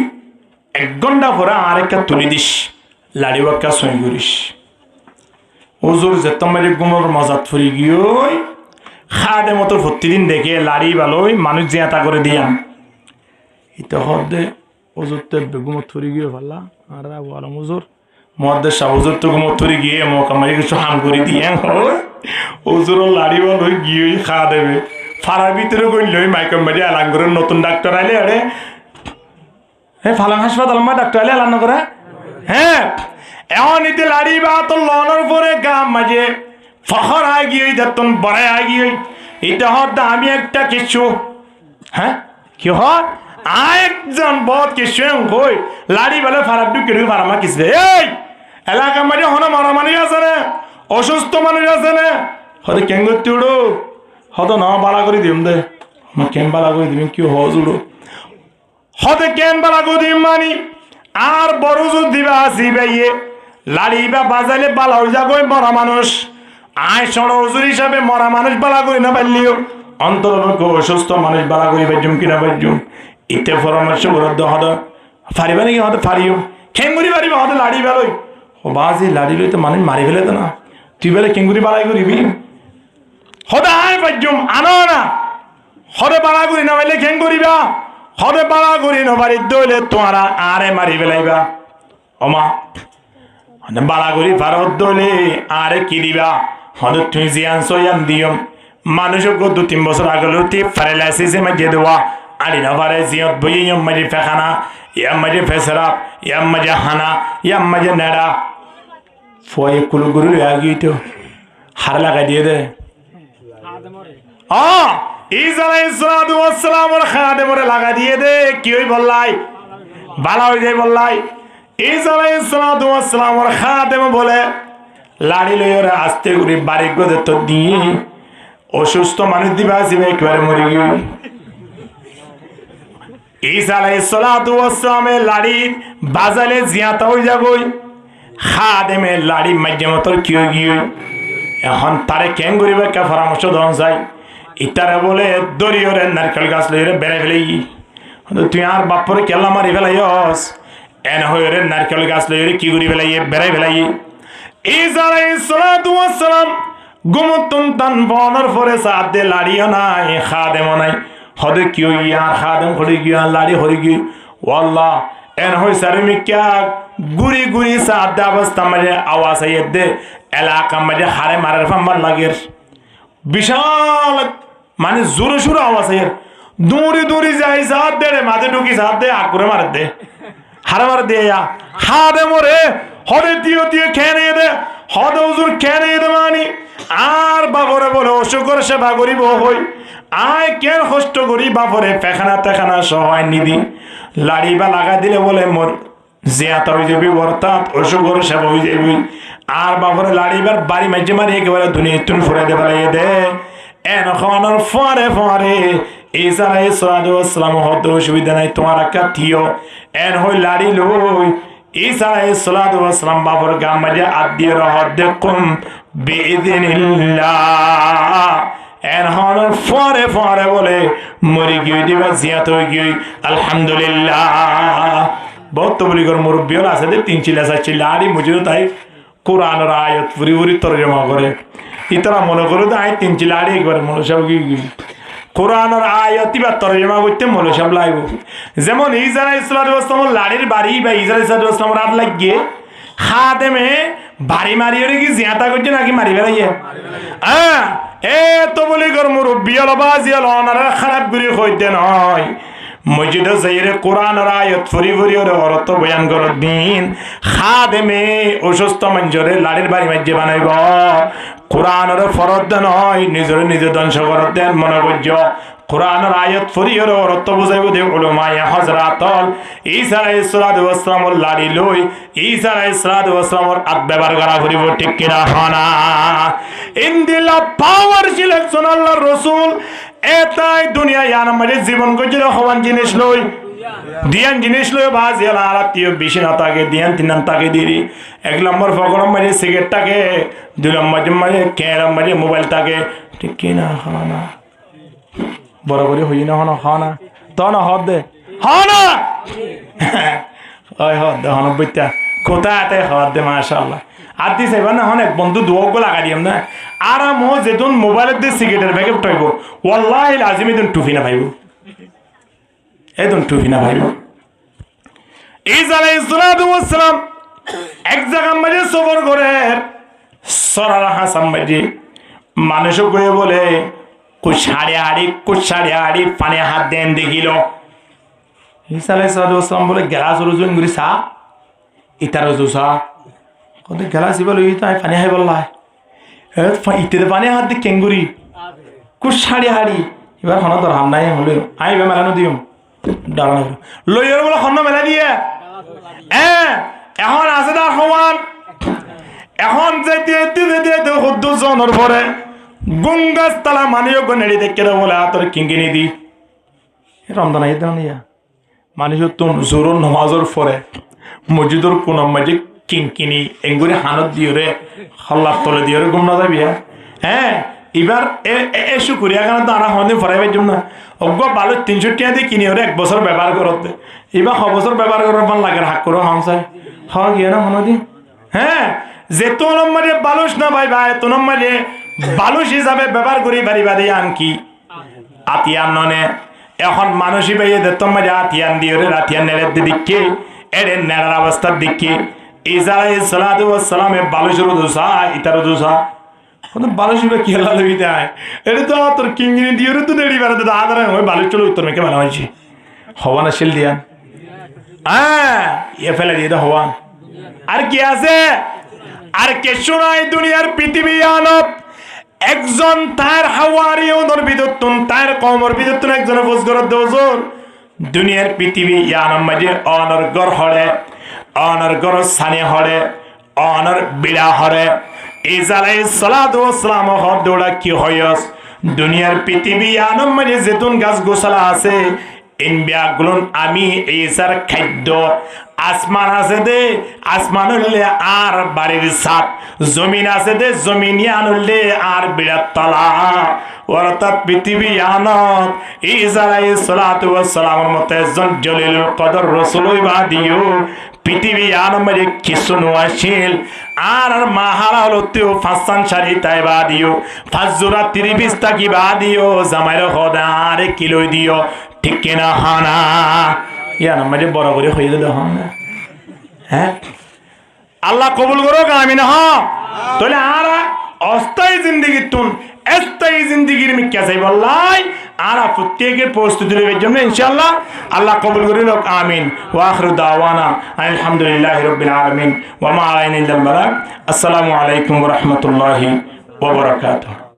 এক ঘন্টা পরে আরেকটা তুলি দিস লাড়ি বাক্কা সই করিস হুজুর যেতাম মাঝে গুমর মজাত ফুরি গিয়ে খাদে মতো প্রতিদিন দেখে লাড়ি ভালোই মানুষ জিয়াতা করে দিয়াম এটা হদ্দে হুজুরতে বেগুমত ফুরি গিয়ে ভাল্লা আর বলো হুজুর মদ্দে শাহ হুজুর তো গুমত ফুরি গিয়ে মকা মারি কিছু হাম করে দিয়ে হুজুর লাড়ি ভালোই গিয়ে খাওয়া দেবে ফাড়ার ভিতরে গইল মাইকম মারি আলাঙ্গুরের নতুন ডাক্তার আইলে আরে হ্যাঁ ফালাং হাসপাতাল মা ডাক্তার আইলে আলান করে হ্যাঁ এমন ইতে লাড়ি বা তো লনের পরে গাম মাঝে ফখর আয় গিয়ে যতন বড়াই আয় গিয়ে এটা হত আমি একটা কিছু হ্যাঁ কি হয় একজন বহুত কিছু কই লাড়ি বলে ফারাক ঢুকে ঢুকে ফারামা কিছু এই এলাকা মাঝে হন মরা মানুষ আছে না অসুস্থ মানুষ আছে না হতে কেন করতে উড়ো হতো না বালা করে দিম দে আমার কেন বালা করে দিবি কি হজ উড়ো হতে কেন বালা করে দিম মানি আর বড় জোর দিবা আসি ভাইয়ে লাড়ি বা বাজালে বালা হয়ে যাবো মরা মানুষ আয় সড় হুজুর হিসাবে মরা মানুষ বালা করি না পারলিও অন্তত অসুস্থ মানুষ বালা করি পাইজুম কিনা পাইজুম ইতে পরামর্শ বরাদ্দ হদ ফারিবা নাকি হতে ফারিও খেঙ্গুরি পারিবা হতে লাড়ি বেলোই ও বাজি লাড়ি লইতে মানুষ মারি ফেলে তো না তুই বেলে খেঙ্গুরি বালাই করিবি হতে আয় পাইজুম আনো না হতে বালা করি না পাইলে খেং করিবা হতে বালা করি না পারি দইলে তোমারা আরে মারি ফেলাইবা ওমা বালা করি ভারত দলে আরে কি দিবা হদ তুমি জিয়ান সয়ান দিও মানুষক 2-3 বছর আগে লতি প্যারালাইসিসে মাঝে দেওয়া আড়ি না পারে জিয়ত বই ইয়াম মাঝে ফেখানা ইয়াম মাঝে ফেসরাপ ইয়াম মাঝে হানা ইয়াম মাঝে নেড়া ফয়ে কুলু গুরু আগিয়ে তো হার লাগাই দিয়ে দে ঈসা আলাইহিস সালাম ওর খাদেমরে লাগা দিয়ে দে কি হই বললাই বালা হই যাই বললাই ঈসা আলাইহিস সালাম ওর খাদেম বলে লাড়ি লইরে আস্তে করে বাড়ি গদে তো দিয়ে অসুস্থ মানুষ দিবা আসিবে একবারে মরে গিয়ে ঈসা আলাইহিস সালামের লাড়ি বাজালে জিয়াতা হই যাবই খাদেমের লাড়ি মাঝে মতো কি হয়ে গিয়ে এখন তারে কেন করিবে কে পরামর্শ দন যায় ইতারে বলে দরিয়রে নারকেল গাছ লইরে বেড়ে ফেলেই তুই আর বাপরে কেল্লা মারি ফেলাইস এন হইরে নারকেল গাছ লইরে কি করি ফেলাই বেড়ে ফেলাই ঈসা আলাইহিস সালাতু ওয়াস সালাম গুমতুন তান বনর ফরে সাদে লাড়িও নাই খাদেমও নাই হদে কি ইয়া খাদেম খড়ি গিয়া লাড়ি হরি গি ওয়াল্লাহ এন হই সারমি কিয়া গুরি গুরি সাদে অবস্থা মাঝে আওয়াজ আইদে এলাকা মাঝে হারে মারার ফাম্বার লাগের বিশাল মানে জোরে সোরে আওয়াজ আইর দৌড়ি দৌড়ি যাই সাদ দে মাঝে ঢুকি সাদ দে আকুরে মার দে হারে মার দে ইয়া খাদেম রে হদে দিও দিয়ে খেয়ে দে হদে হুজুর খেয়ে দে মানি আর বাবরে বলে অসুখর সেবা করিব হই আয় কেন কষ্ট করি বাপরে পেখানা তেখানা সহায় নিদি লাড়ি বা লাগা দিলে বলে মোর জিয়াতা হয়ে যাবি অর্থাৎ অসুখর সেবা হয়ে যাবি আর বাপরে লাড়িবার বাড়ি মাঝে মারি একেবারে দুনিয়া তুন ফুরে দে ফেলাই দে এন খানোর ফরে ফরে ঈসা আলাইহিস সালাম হদ অসুবিধা নাই তোমার একটা থিও এন হই লাড়ি লই ঈসা আলাইহিস সালাম বাপর গাম মাঝে আদিয়ে রহদ দেখুম বিইذনিল্লাহ এন হনর ফরে ফরে বলে মরি গিয়ে দিবা জিয়াত হয়ে গিয়ে আলহামদুলিল্লাহ বহুত তবলিগর মুরব্বিয়ল আছে দে তিন চিলা চার চিলা আড়ি মুজিও তাই কোরআনের আয়াত পুরি পুরি তরজমা করে ইতারা মনে করে তো আই তিন চিলা আড়ি একবার মনে সব কি কোরআনের আয়াত বা তরজমা করতে মনে সব লাগব যেমন ঈসা আলাইহিস সালাম লাড়ির বাড়ি বা ঈসা আলাইহিস সালাম রাত লাগিয়ে খাদেমে বাড়ি মারিয়ে কি জিয়াতা করছে নাকি মারি বেড়াইয়ে হ্যাঁ এ তো বলি কর মুরব্বী বাজিয়াল অনারা খারাপ করে হইতে নয় মসজিদে যাইরে কোরআনের আয়াত ফুরি ফুরি ওরে অর্থ বয়ান কর দিন খাদেমে অসুস্থ মঞ্জরে লাড়ির বাড়ি মাঝে বানাইব কোরআনের ফরদ নয় নিজের নিজে ধ্বংস করার দেন মনে করছ কোরআনের আয়াত ফুরি ওরে অর্থ বুঝাইব দে উলামায়ে হযরাতল ঈসা আলাইহিস সালাম লাড়ি লই ঈসা আলাইহিস সালাম আত ব্যবহার করা ফুরিব ঠিক কিনা হনা ইন দিলা পাওয়ার সিলেকশন আল্লাহর রাসূল এটাই দুনিয়া ইয়ার মধ্যে জীবন গজরে হওয়ান জিনিস লই দিয়ান জিনিস লই বাজি আলাতিও বেশি না থাকে দিয়ান তিনান থাকে দিরি এক নম্বর ফকরম মধ্যে সিগারেট থাকে দুই নম্বর মধ্যে ক্যারাম মধ্যে মোবাইল থাকে ঠিক কিনা হনা বড় করে হই না হনা হনা তো না হদ দে হনা ওই হদ দে হনা বইতা কোথাতে হদ দে মাশাআল্লাহ আর দিস এবার না অনেক বন্ধু দুয়োগ লাগা দিম না আর মো যেতুন মোবাইলের দিয়ে সিগারেটের প্যাকেট টাইব ওয়াল্লাহি লাজিম এদিন টুফি না ভাইব এদিন টুফি না ভাইব ঈসা আলাইহিস সালাম এক জায়গা মাঝে সফর করে সরারা হাসান মাঝে মানুষ গিয়ে বলে কুছাড়ে হাড়ি পানি হাত দেন দেখিল ঈসা আলাইহিস সালাম বলে গেলাস রুজুন গুরি সা ইতার রুজু সা কত গেলাস বলে ইতাই পানি হাই বললাই ইতের পানি হাত দি কেঙ্গুরি কুছাড়ে হাড়ি এবার হন তোর হাম নাই হলে আইবে মেলানো দিম দাঁড়ানো লইয়ের বলে হন মেলা দিয়ে এখন আছে তার সমান এখন যেতে সদ্য জনের পরে গঙ্গাস তালা মানিও নেড়ি দেখে বলে তোর কিঙ্গিনি দি রমজান আই দেন মানুষ তো জোর নমাজর পরে মসজিদর কোন মাঝে কিঙ্কিনি এঙ্গুরি হানত দিও রে হল্লার তলে দিও রে গুম না যাবি হ্যাঁ এবার এসু করিয়া কেন তো আনা হদিন ফরাই পাইম না অজ্ঞ বালু 300 টাকা দিয়ে কিনি ওরে 1 বছর ব্যবহার করতে এবার 6 বছর ব্যবহার করার মান লাগে হাক করো হামসাই হওয়া গিয়ে না হনদি হ্যাঁ যে তো নম্বরে বালুস না ভাই ভাই তো নম্বরে বালুস হিসাবে ব্যবহার করি বাড়ি বাড়ি আনকি আতিয়ান ননে এখন মানুষই পাইয়ে দেখতাম মাঝে আতিয়ান দিয়ে ওরে রাতিয়ান নেড়ে দিকে এরে নেড়ার অবস্থার দিকে ঈসা আলাইহিস সালামে বালুসের দোষা ইতার দোষা কত বালুসি বা কি হলা লই দেয় এটা তো তোর কিঙ্গিনি দিয়ে তো নেড়ি বেড়াতে আদার ওই বালুস চলো উত্তর মেকে ভালো হয়েছে হওয়া না শিল দিয়া ইয়ে ফেলে দিয়ে হওয়া আর কি আছে আর কে শোনাই দুনিয়ার পৃথিবী আনব একজন তার হাওয়ারি ওদের বিদ্যুৎ তার কমর বিদ্যুৎ একজন ফজগরত দোজর দুনিয়ার পৃথিবী ইয়ানম মাঝে অনর গর হড়ে অনর গর সানে হড়ে অনর বিলা হড়ে ঈসা আলাইহিস সালাম হদোড়া কি হয়স দুনিয়ার পৃথিবী ইয়ানম মাঝে যেতুন গাছ গোছালা আছে ইনবিয়াগুলোন আমি ঈসার খাদ্য আসমান আছে দে আসমান হইলে আর বাড়ির ছাদ, জমিন আছে দে জমিন আনলে আর বিরাট তলা। অর্থাৎ পৃথিবী আনত ঈসা আলাইহিস সালাতু ওয়াস সালামের মতো একজন জলিলুল কদর রাসূল হইবা দিও। পৃথিবী আনমে কিছু নোয়াশিল আর মাহারা হলো তেও ফাসান শাড়ি তাইবা দিও, ফাজুরা 30 টাকি বা দিও, জামাইর হদার কিলো দিও, ঠিক কিনা হানা ইয়া না মানে বরাবরই হয়ে গেল হানা। হ্যাঁ আল্লাহ কবুল করো আমিন। হ্যাঁ তাহলে আর অস্থায়ী জিন্দগি তুন স্থায়ী জিন্দগির মিক্কা চাই বললাই আর প্রত্যেকের প্রস্তুতি নেওয়ার জন্য ইনশাআল্লাহ আল্লাহ কবুল করিল আমিন। ওয়া আখিরু দাওয়ানা আলহামদুলিল্লাহি রাব্বিল আলামিন ওয়া মা আলাইনা ইল্লাল বালাগ। আসসালামু আলাইকুম ওয়া রাহমাতুল্লাহি ওয়া বারাকাতুহু।